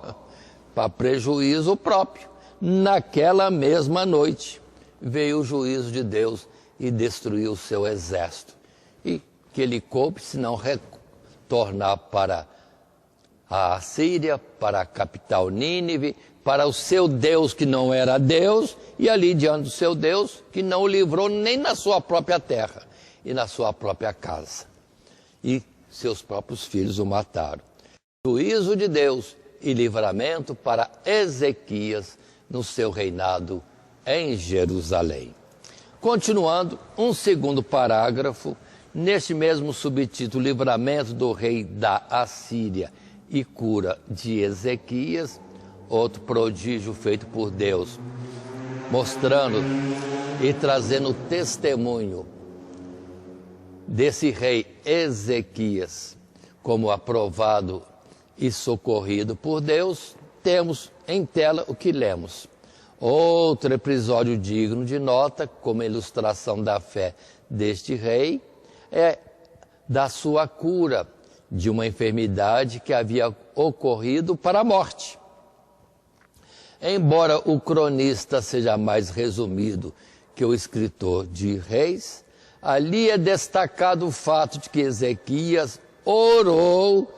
para prejuízo próprio. Naquela mesma noite veio o juízo de Deus e destruiu o seu exército. E que ele coube, se não retornar para a Assíria, para a capital Nínive, para o seu Deus que não era Deus, e ali diante do seu Deus que não o livrou nem na sua própria terra e na sua própria casa. E seus próprios filhos o mataram. Juízo de Deus e livramento para Ezequias no seu reinado em Jerusalém. Continuando, um segundo parágrafo, neste mesmo subtítulo, livramento do rei da Assíria e cura de Ezequias, outro prodígio feito por Deus, mostrando e trazendo testemunho desse rei Ezequias como aprovado e socorrido por Deus. Temos em tela o que lemos. Outro episódio digno de nota, como ilustração da fé deste rei, é da sua cura de uma enfermidade que havia ocorrido para a morte. Embora o cronista seja mais resumido que o escritor de Reis, ali é destacado o fato de que Ezequias orou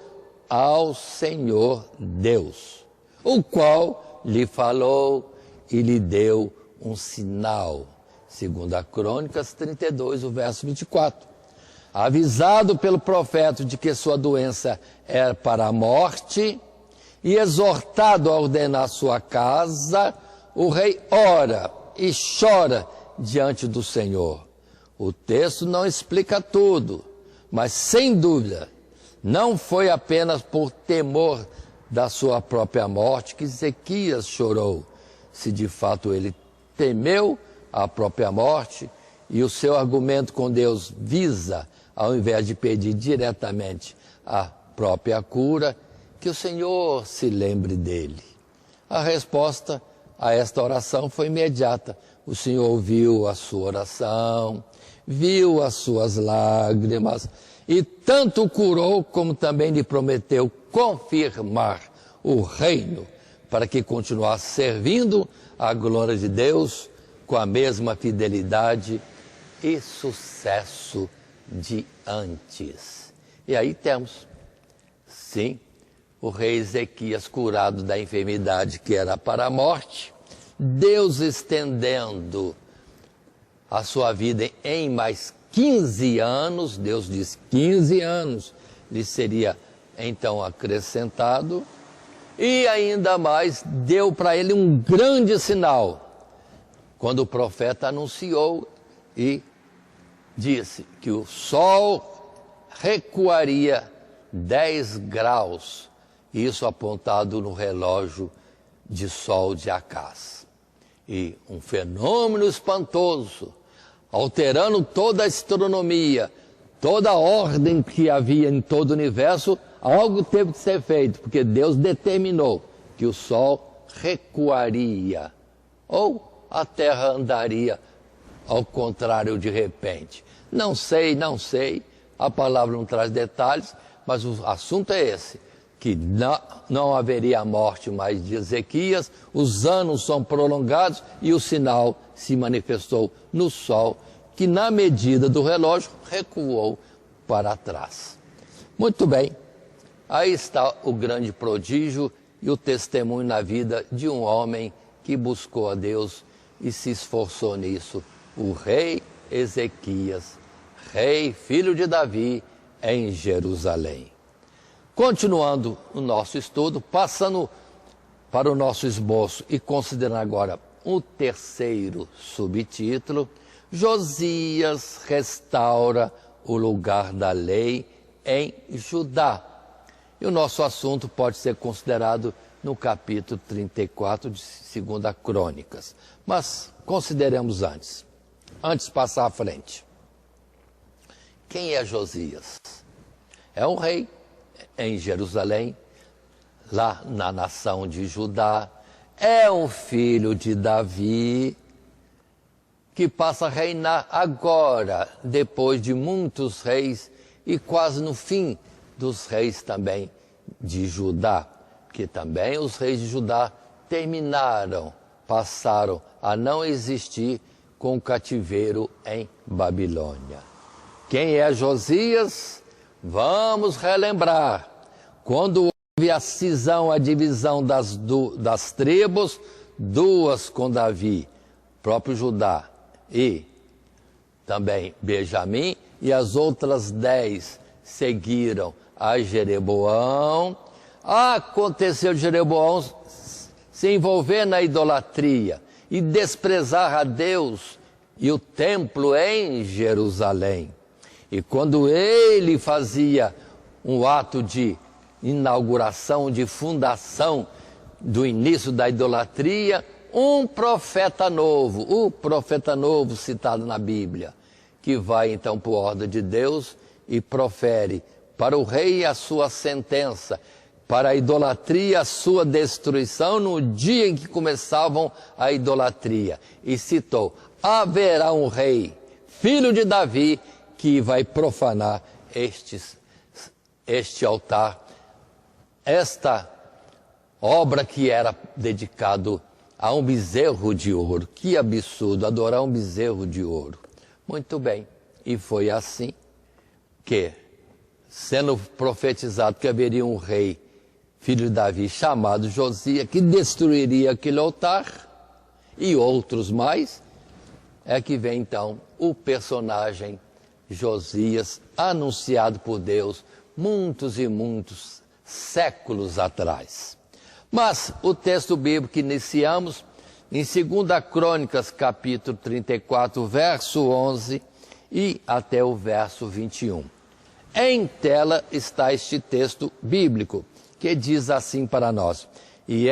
ao Senhor Deus, o qual lhe falou e lhe deu um sinal, segundo a Crônicas 32, o verso 24. Avisado pelo profeta de que sua doença era para a morte, e exortado a ordenar sua casa, o rei ora e chora diante do Senhor. O texto não explica tudo, mas sem dúvida, não foi apenas por temor da sua própria morte que Ezequias chorou. Se de fato ele temeu a própria morte, e o seu argumento com Deus visa, ao invés de pedir diretamente a própria cura, que o Senhor se lembre dele. A resposta a esta oração foi imediata. O Senhor ouviu a sua oração, viu as suas lágrimas e tanto o curou como também lhe prometeu confirmar o reino para que continuasse servindo a glória de Deus com a mesma fidelidade e sucesso de antes. E aí temos, sim, o rei Ezequias curado da enfermidade que era para a morte, Deus estendendo a sua vida em mais 15 anos, Deus diz 15 anos, lhe seria então acrescentado, e ainda mais deu para ele um grande sinal, quando o profeta anunciou e disse que o sol recuaria 10 graus, isso apontado no relógio de sol de Acás. E um fenômeno espantoso, alterando toda a astronomia, toda a ordem que havia em todo o universo, algo teve que ser feito, porque Deus determinou que o sol recuaria, ou a terra andaria ao contrário de repente. Não sei, a palavra não traz detalhes, mas o assunto é esse, que não haveria morte mais de Ezequias, os anos são prolongados e o sinal se manifestou no sol, que na medida do relógio recuou para trás. Muito bem, aí está o grande prodígio e o testemunho na vida de um homem que buscou a Deus e se esforçou nisso, o rei Ezequias, rei, filho de Davi, em Jerusalém. Continuando o nosso estudo, passando para o nosso esboço e considerando agora o terceiro subtítulo, Josias restaura o lugar da lei em Judá. E o nosso assunto pode ser considerado no capítulo 34 de 2 Crônicas. Mas consideremos antes de passar à frente. Quem é Josias? É um rei em Jerusalém, lá na nação de Judá. É um filho de Davi, que passa a reinar agora, depois de muitos reis, e quase no fim dos reis também de Judá, que também os reis de Judá passaram a não existir com o cativeiro em Babilônia. Quem é Josias? Vamos relembrar. Quando houve a cisão, a divisão das tribos, 2 com Davi, próprio Judá, e também Benjamim, e as outras 10 seguiram a Jeroboão. Aconteceu de Jeroboão se envolver na idolatria e desprezar a Deus e o templo em Jerusalém. E quando ele fazia um ato de inauguração, de fundação do início da idolatria, um profeta novo, o profeta novo citado na Bíblia, que vai então por ordem de Deus e profere para o rei a sua sentença, para a idolatria a sua destruição no dia em que começavam a idolatria. E citou, haverá um rei, filho de Davi, que vai profanar este altar, esta obra que era dedicado a um bezerro de ouro. Que absurdo, adorar um bezerro de ouro. Muito bem, e foi assim que, sendo profetizado que haveria um rei, filho de Davi, chamado Josias, que destruiria aquele altar, e outros mais, é que vem então o personagem Josias, anunciado por Deus muitos e muitos séculos atrás. Mas o texto bíblico que iniciamos, em 2 Crônicas, capítulo 34, verso 11 e até o verso 21. Em tela está este texto bíblico, que diz assim para nós: e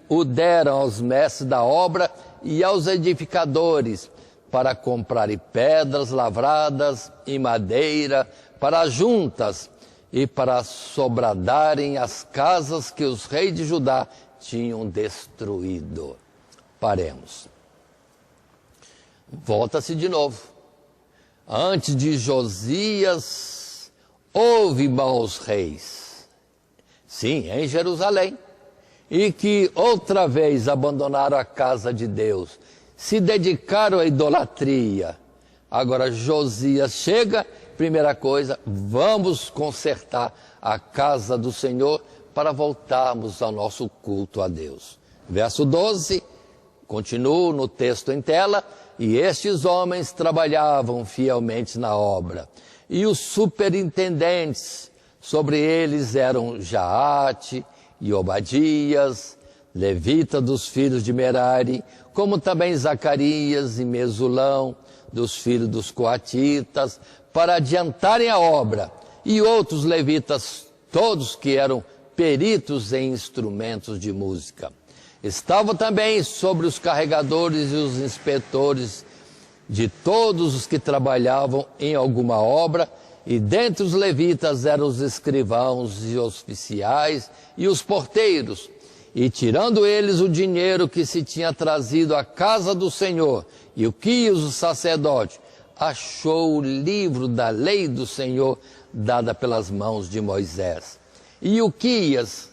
o deram aos mestres da obra e aos edificadores, para comprarem pedras lavradas e madeira, para juntas e para sobradarem as casas que os reis de Judá tinham destruído. Paremos. Volta-se de novo. antes de Josias, houve maus reis, sim, em Jerusalém, e que outra vez abandonaram a casa de Deus, se dedicaram à idolatria. Agora Josias chega, primeira coisa, vamos consertar a casa do Senhor para voltarmos ao nosso culto a Deus. Verso 12, continuo no texto em tela, e estes homens trabalhavam fielmente na obra. E os superintendentes sobre eles eram Jaate e Obadias, levita dos filhos de Merari, como também Zacarias e Mesulão, dos filhos dos coatitas, para adiantarem a obra, e outros levitas, todos que eram peritos em instrumentos de música. Estavam também sobre os carregadores e os inspetores de todos os que trabalhavam em alguma obra, e dentre os levitas eram os escrivãos e os oficiais e os porteiros, e tirando eles o dinheiro que se tinha trazido à casa do Senhor, e Ilquias, o sacerdote, achou o livro da lei do Senhor dada pelas mãos de Moisés. E Ilquias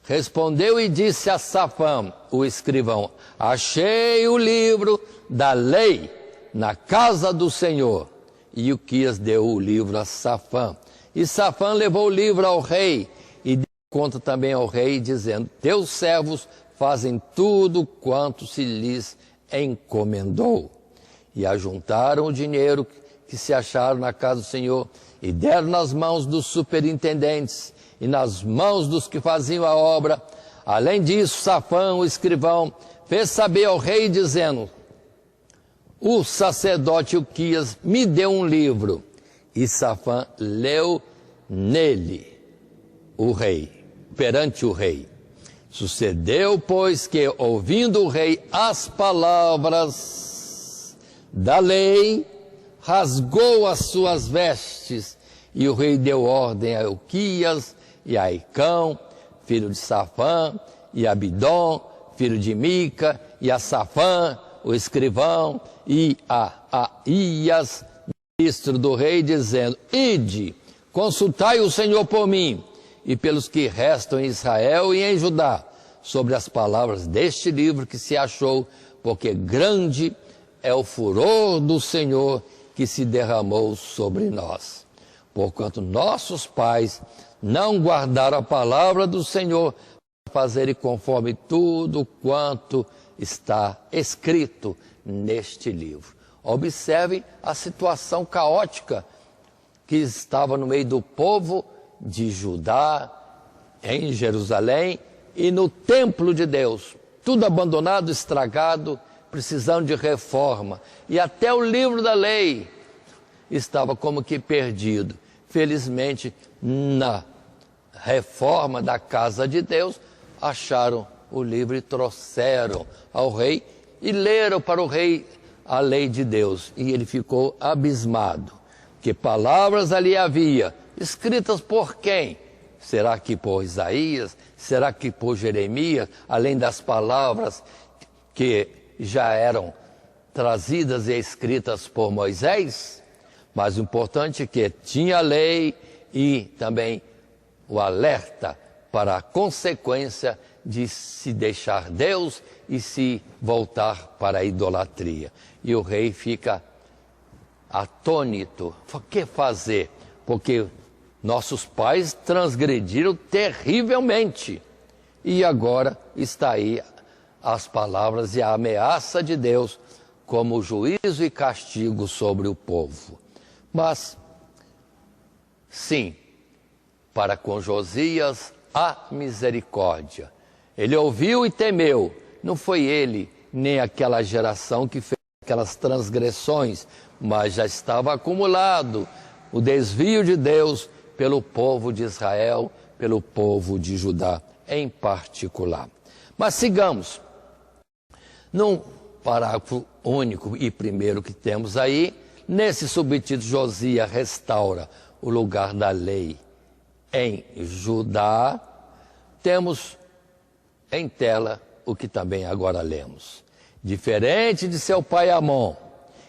respondeu e disse a Safã, o escrivão: achei o livro da lei na casa do Senhor. E Ilquias deu o livro a Safã. E Safã levou o livro ao rei e deu conta também ao rei, dizendo: teus servos fazem tudo quanto se lhes encomendou. E ajuntaram o dinheiro que se acharam na casa do Senhor e deram nas mãos dos superintendentes e nas mãos dos que faziam a obra. Além disso, Safã, o escrivão, fez saber ao rei, dizendo: o sacerdote Ilquias me deu um livro. E Safã leu nele perante o rei. Sucedeu, pois, que, ouvindo o rei as palavras da lei, rasgou as suas vestes, e o rei deu ordem a Ilquias e a Aicão, filho de Safã, e a Abidom, filho de Mica, e a Safã, o escrivão, e a Aías, ministro do rei, dizendo: ide, consultai o Senhor por mim e pelos que restam em Israel e em Judá, sobre as palavras deste livro que se achou, porque grande é o furor do Senhor que se derramou sobre nós. Porquanto nossos pais não guardaram a palavra do Senhor para fazerem conforme tudo quanto está escrito neste livro. Observe a situação caótica que estava no meio do povo de Judá, em Jerusalém e no templo de Deus. Tudo abandonado, estragado, precisando de reforma. E até o livro da lei estava como que perdido. Felizmente, na reforma da casa de Deus, acharam o livro e trouxeram ao rei e leram para o rei a lei de Deus. E ele ficou abismado, que palavras ali havia, escritas por quem? Será que por Isaías? Será que por Jeremias? Além das palavras que já eram trazidas e escritas por Moisés? Mas o importante é que tinha a lei e também o alerta para a consequência de se deixar Deus e se voltar para a idolatria. E o rei fica atônito. O que fazer? Porque nossos pais transgrediram terrivelmente. E agora está aí as palavras e a ameaça de Deus como juízo e castigo sobre o povo. Mas, sim, para com Josias há misericórdia. Ele ouviu e temeu. Não foi ele nem aquela geração que fez aquelas transgressões, mas já estava acumulado o desvio de Deus pelo povo de Israel, pelo povo de Judá em particular. Mas sigamos. Num parágrafo único e primeiro que temos aí, nesse subtítulo, Josias restaura o lugar da lei em Judá, temos em tela o que também agora lemos. Diferente de seu pai Amon,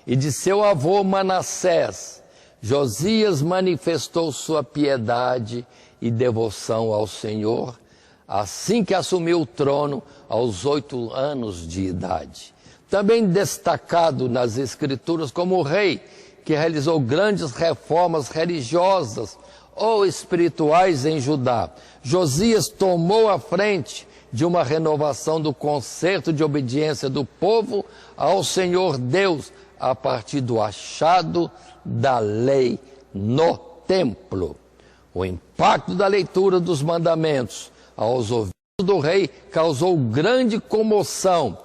e de seu avô Manassés, Josias manifestou sua piedade e devoção ao Senhor, assim que assumiu o trono aos 8 anos de idade. Também destacado nas Escrituras como rei que realizou grandes reformas religiosas ou espirituais em Judá, Josias tomou a frente de uma renovação do concerto de obediência do povo ao Senhor Deus, a partir do achado da lei no templo. O impacto da leitura dos mandamentos aos ouvidos do rei causou grande comoção,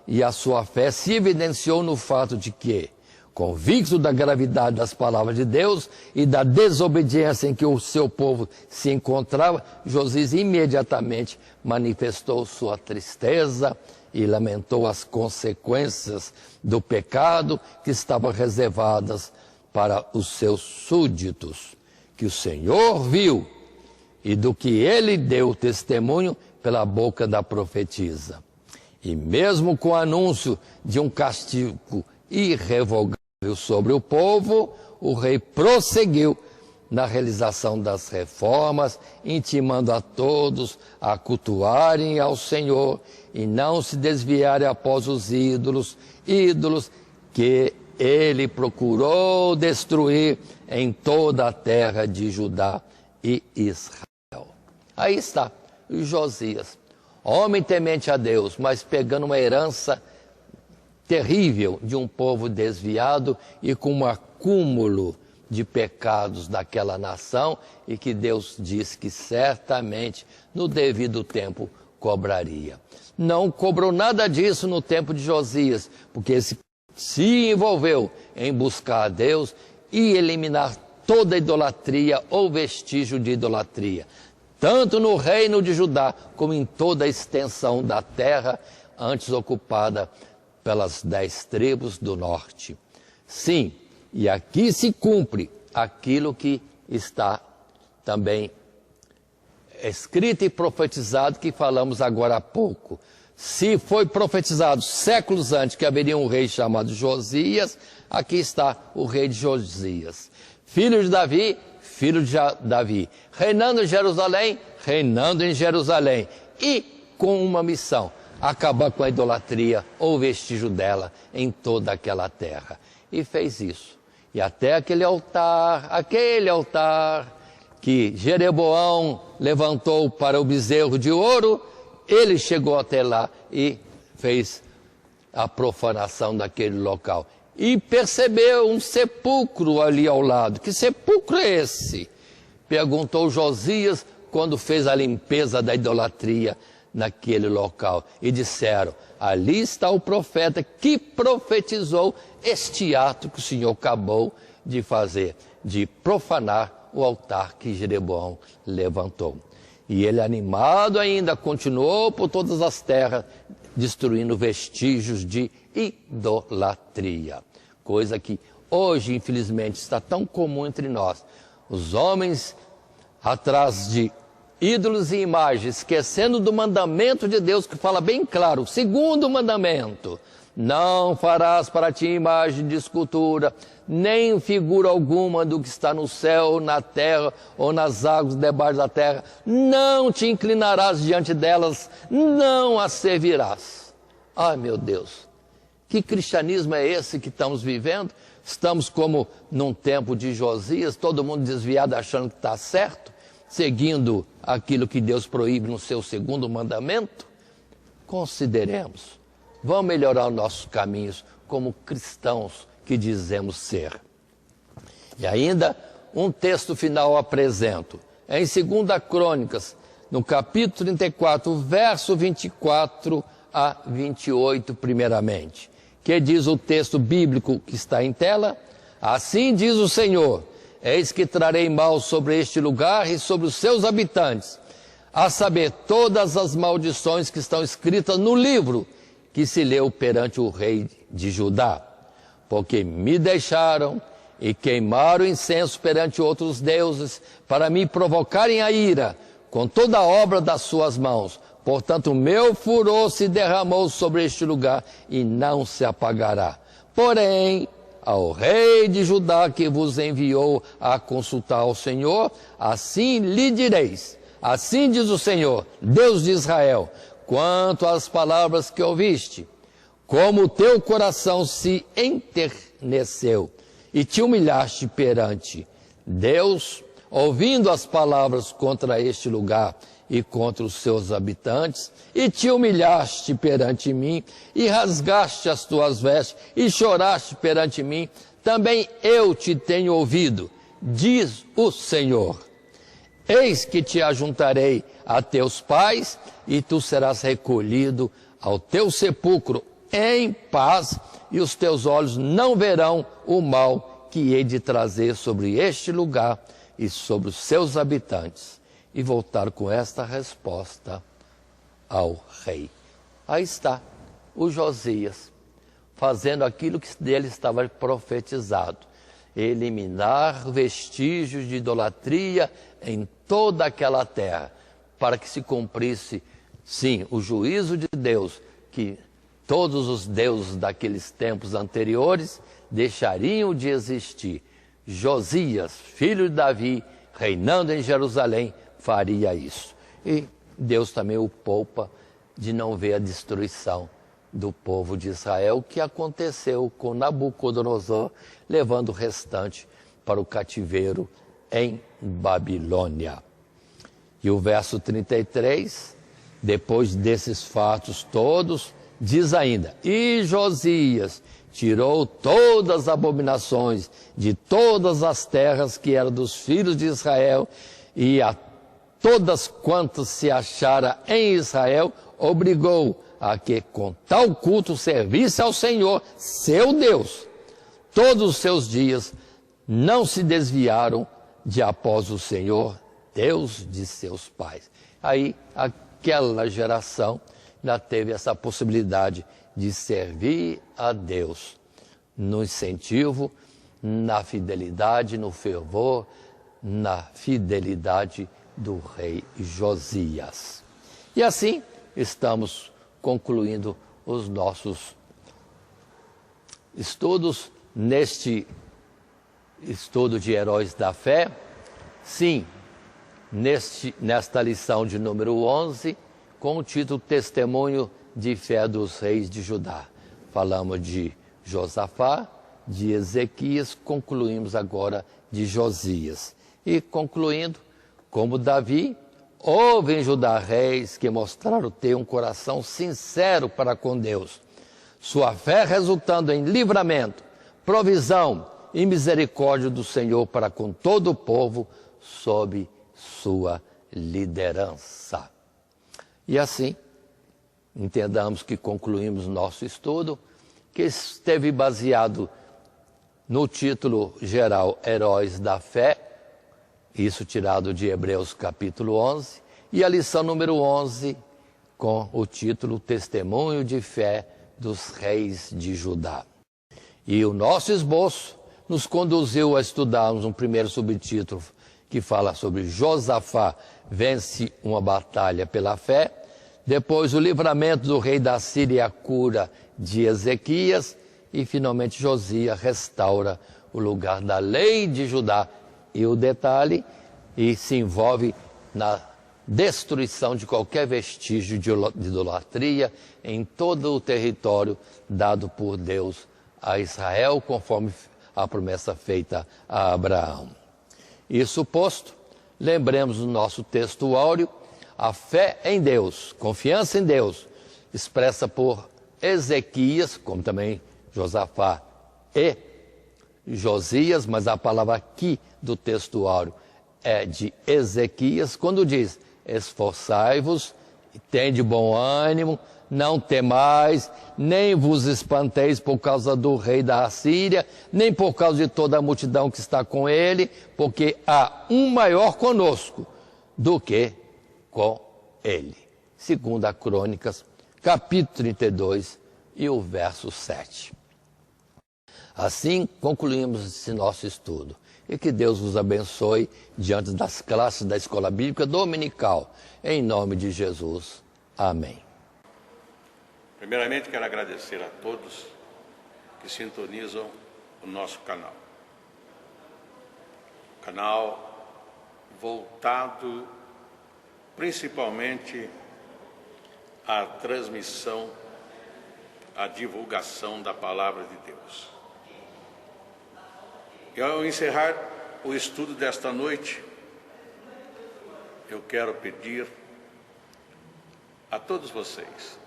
e a sua fé se evidenciou no fato de que, convicto da gravidade das palavras de Deus e da desobediência em que o seu povo se encontrava, Josias imediatamente manifestou sua tristeza e lamentou as consequências do pecado que estavam reservadas para os seus súditos, que o Senhor viu e do que ele deu testemunho pela boca da profetisa. E mesmo com o anúncio de um castigo irrevogável sobre o povo, o rei prosseguiu na realização das reformas, intimando a todos a cultuarem ao Senhor e não se desviarem após os ídolos que ele procurou destruir em toda a terra de Judá e Israel. Aí está Josias, homem temente a Deus, mas pegando uma herança terrível de um povo desviado e com um acúmulo de pecados daquela nação, e que Deus disse que certamente no devido tempo cobraria. Não cobrou nada disso no tempo de Josias, porque se envolveu em buscar a Deus e eliminar toda idolatria ou vestígio de idolatria, tanto no reino de Judá como em toda a extensão da terra antes ocupada pelas 10 tribos do norte. Sim, e aqui se cumpre aquilo que está também escrito e profetizado, que falamos agora há pouco. Se foi profetizado séculos antes que haveria um rei chamado Josias, aqui está o rei de Josias, filho de Davi, reinando em Jerusalém, e com uma missão: acabar com a idolatria ou vestígio dela em toda aquela terra. E fez isso. E até aquele altar que Jeroboão levantou para o bezerro de ouro, ele chegou até lá e fez a profanação daquele local. E percebeu um sepulcro ali ao lado. Que sepulcro é esse? Perguntou Josias quando fez a limpeza da idolatria naquele local. E disseram: ali está o profeta que profetizou este ato que o Senhor acabou de fazer, de profanar o altar que Jeroboão levantou. E ele, animado ainda, continuou por todas as terras, destruindo vestígios de idolatria. Coisa que hoje, infelizmente, está tão comum entre nós. Os homens atrás de ídolos e imagens, esquecendo do mandamento de Deus, que fala bem claro, o segundo mandamento: não farás para ti imagem de escultura, nem figura alguma do que está no céu, na terra ou nas águas debaixo da terra. Não te inclinarás diante delas, não as servirás. Ai, meu Deus, que cristianismo é esse que estamos vivendo? Estamos como num tempo de Josias, todo mundo desviado achando que está certo, seguindo aquilo que Deus proíbe no seu segundo mandamento. Consideremos. Vamos melhorar os nossos caminhos como cristãos que dizemos ser. E ainda um texto final apresento. É em 2 Crônicas, no capítulo 34, verso 24 a 28, primeiramente. Que diz o texto bíblico que está em tela: assim diz o Senhor: eis que trarei mal sobre este lugar e sobre os seus habitantes, a saber, todas as maldições que estão escritas no livro que se leu perante o rei de Judá, porque me deixaram e queimaram incenso perante outros deuses, para me provocarem a ira com toda a obra das suas mãos. Portanto, o meu furor se derramou sobre este lugar e não se apagará. Porém, ao rei de Judá que vos enviou a consultar ao Senhor, assim lhe direis, assim diz o Senhor, Deus de Israel, quanto às palavras que ouviste, como o teu coração se enterneceu e te humilhaste perante Deus, ouvindo as palavras contra este lugar e contra os seus habitantes, e te humilhaste perante mim, e rasgaste as tuas vestes, e choraste perante mim, também eu te tenho ouvido, diz o Senhor. Eis que te ajuntarei a teus pais, e tu serás recolhido ao teu sepulcro em paz, e os teus olhos não verão o mal que hei de trazer sobre este lugar e sobre os seus habitantes. E voltar com esta resposta ao rei. Aí está o Josias, fazendo aquilo que dele estava profetizado, eliminar vestígios de idolatria em toda aquela terra, para que se cumprisse, sim, o juízo de Deus, que todos os deuses daqueles tempos anteriores deixariam de existir. Josias, filho de Davi, reinando em Jerusalém, faria isso. E Deus também o poupa de não ver a destruição do povo de Israel, que aconteceu com Nabucodonosor, levando o restante para o cativeiro em Babilônia. E o verso 33, depois desses fatos todos, diz ainda, e Josias tirou todas as abominações de todas as terras que eram dos filhos de Israel, e a todas quantas se achara em Israel, obrigou a que com tal culto servisse ao Senhor, seu Deus. Todos os seus dias não se desviaram de após o Senhor, Deus de seus pais. Aí, aquela geração ainda teve essa possibilidade de servir a Deus no incentivo, na fidelidade, no fervor, na fidelidade do rei Josias. E assim estamos concluindo os nossos estudos neste estudo de heróis da fé. Sim, nesta lição de número 11, com o título Testemunho de Fé dos Reis de Judá. Falamos de Josafá, de Ezequias, concluímos agora de Josias. E concluindo, como Davi, houve em Judá reis que mostraram ter um coração sincero para com Deus, sua fé resultando em livramento, provisão e misericórdia do Senhor para com todo o povo, sob sua liderança. E assim, entendamos que concluímos nosso estudo, que esteve baseado no título geral Heróis da Fé, isso tirado de Hebreus capítulo 11, e a lição número 11 com o título Testemunho de Fé dos Reis de Judá. E o nosso esboço nos conduziu a estudarmos um primeiro subtítulo que fala sobre Josafá vence uma batalha pela fé, depois o livramento do rei da Síria e a cura de Ezequias, e finalmente Josias restaura o lugar da lei de Judá. E o detalhe, e se envolve na destruição de qualquer vestígio de idolatria em todo o território dado por Deus a Israel, conforme a promessa feita a Abraão. Isso posto, lembremos do nosso texto áureo, a fé em Deus, confiança em Deus, expressa por Ezequias, como também Josafá e Josias, mas a palavra aqui do texto áureo é de Ezequias, quando diz, esforçai-vos, tende bom ânimo, não temais, nem vos espanteis por causa do rei da Assíria, nem por causa de toda a multidão que está com ele, porque há um maior conosco do que com ele. Segundo a Crônicas, capítulo 32 e o verso 7. Assim concluímos esse nosso estudo. E que Deus vos abençoe diante das classes da Escola Bíblica Dominical. Em nome de Jesus. Amém. Primeiramente, quero agradecer a todos que sintonizam o nosso canal. Canal voltado principalmente à transmissão, à divulgação da Palavra de Deus. E ao encerrar o estudo desta noite, eu quero pedir a todos vocês,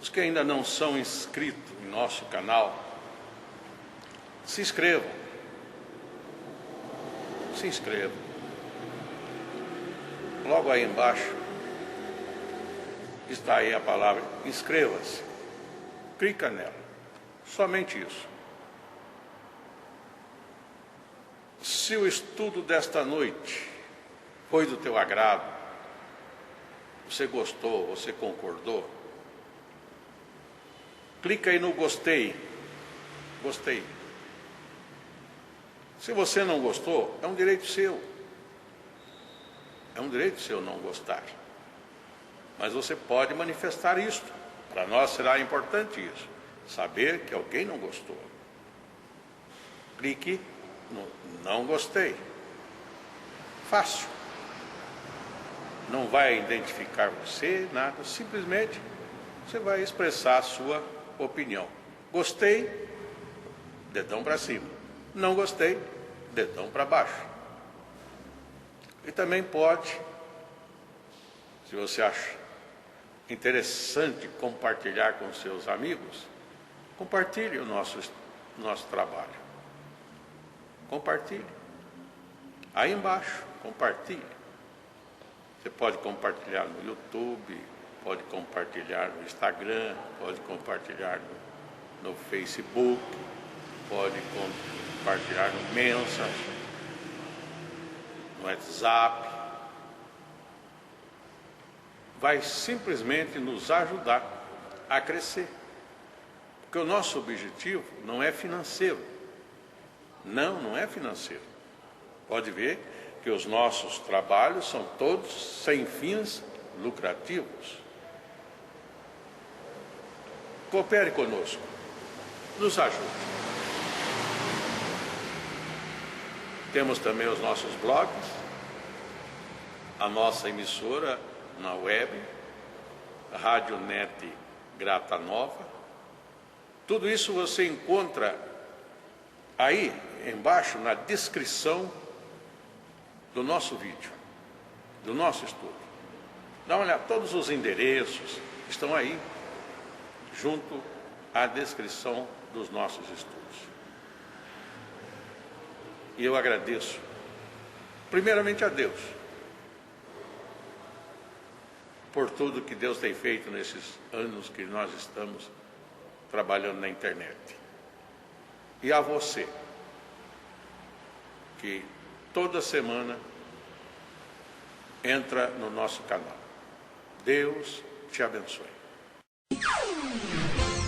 os que ainda não são inscritos em nosso canal, se inscrevam. Se inscrevam. Logo aí embaixo está aí a palavra inscreva-se. Clica nela. Somente isso. Se o estudo desta noite foi do teu agrado, você gostou, você concordou, clica aí no gostei. Gostei. Se você não gostou, é um direito seu. É um direito seu não gostar. Mas você pode manifestar isto. Para nós será importante isso. Saber que alguém não gostou. Clique no não gostei. Fácil. Não vai identificar você, nada. Simplesmente você vai expressar a sua opinião. Gostei, dedão para cima. Não gostei, dedão para baixo. E também pode, se você acha interessante compartilhar com seus amigos, compartilhe o nosso trabalho. Compartilhe. Aí embaixo, compartilhe. Você pode compartilhar no YouTube, pode compartilhar no Instagram, pode compartilhar no Facebook, pode compartilhar no Messenger, no WhatsApp. Vai simplesmente nos ajudar a crescer. Porque o nosso objetivo não é financeiro. Não é financeiro. Pode ver que os nossos trabalhos são todos sem fins lucrativos. Coopere conosco. Nos ajude. Temos também os nossos blogs, a nossa emissora na web, a Rádio Net Grata Nova. Tudo isso você encontra aí embaixo na descrição do nosso vídeo, do nosso estudo. Dá uma olhada, todos os endereços estão aí, junto à descrição dos nossos estudos. E eu agradeço, primeiramente a Deus, por tudo que Deus tem feito nesses anos que nós estamos trabalhando na internet. E a você, que toda semana entra no nosso canal. Deus te abençoe.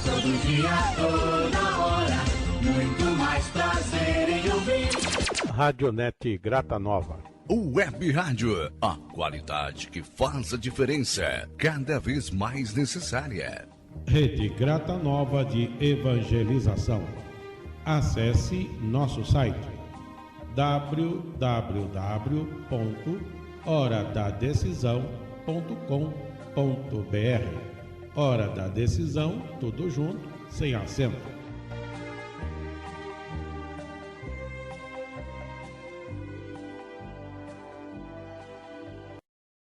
Todo dia, toda hora, muito mais prazer em ouvir. Radionet Grata Nova. Web Rádio, a qualidade que faz a diferença, cada vez mais necessária. Rede Grata Nova de Evangelização. Acesse nosso site www.horadadecisão.com.br. Hora da Decisão, tudo junto, sem acento.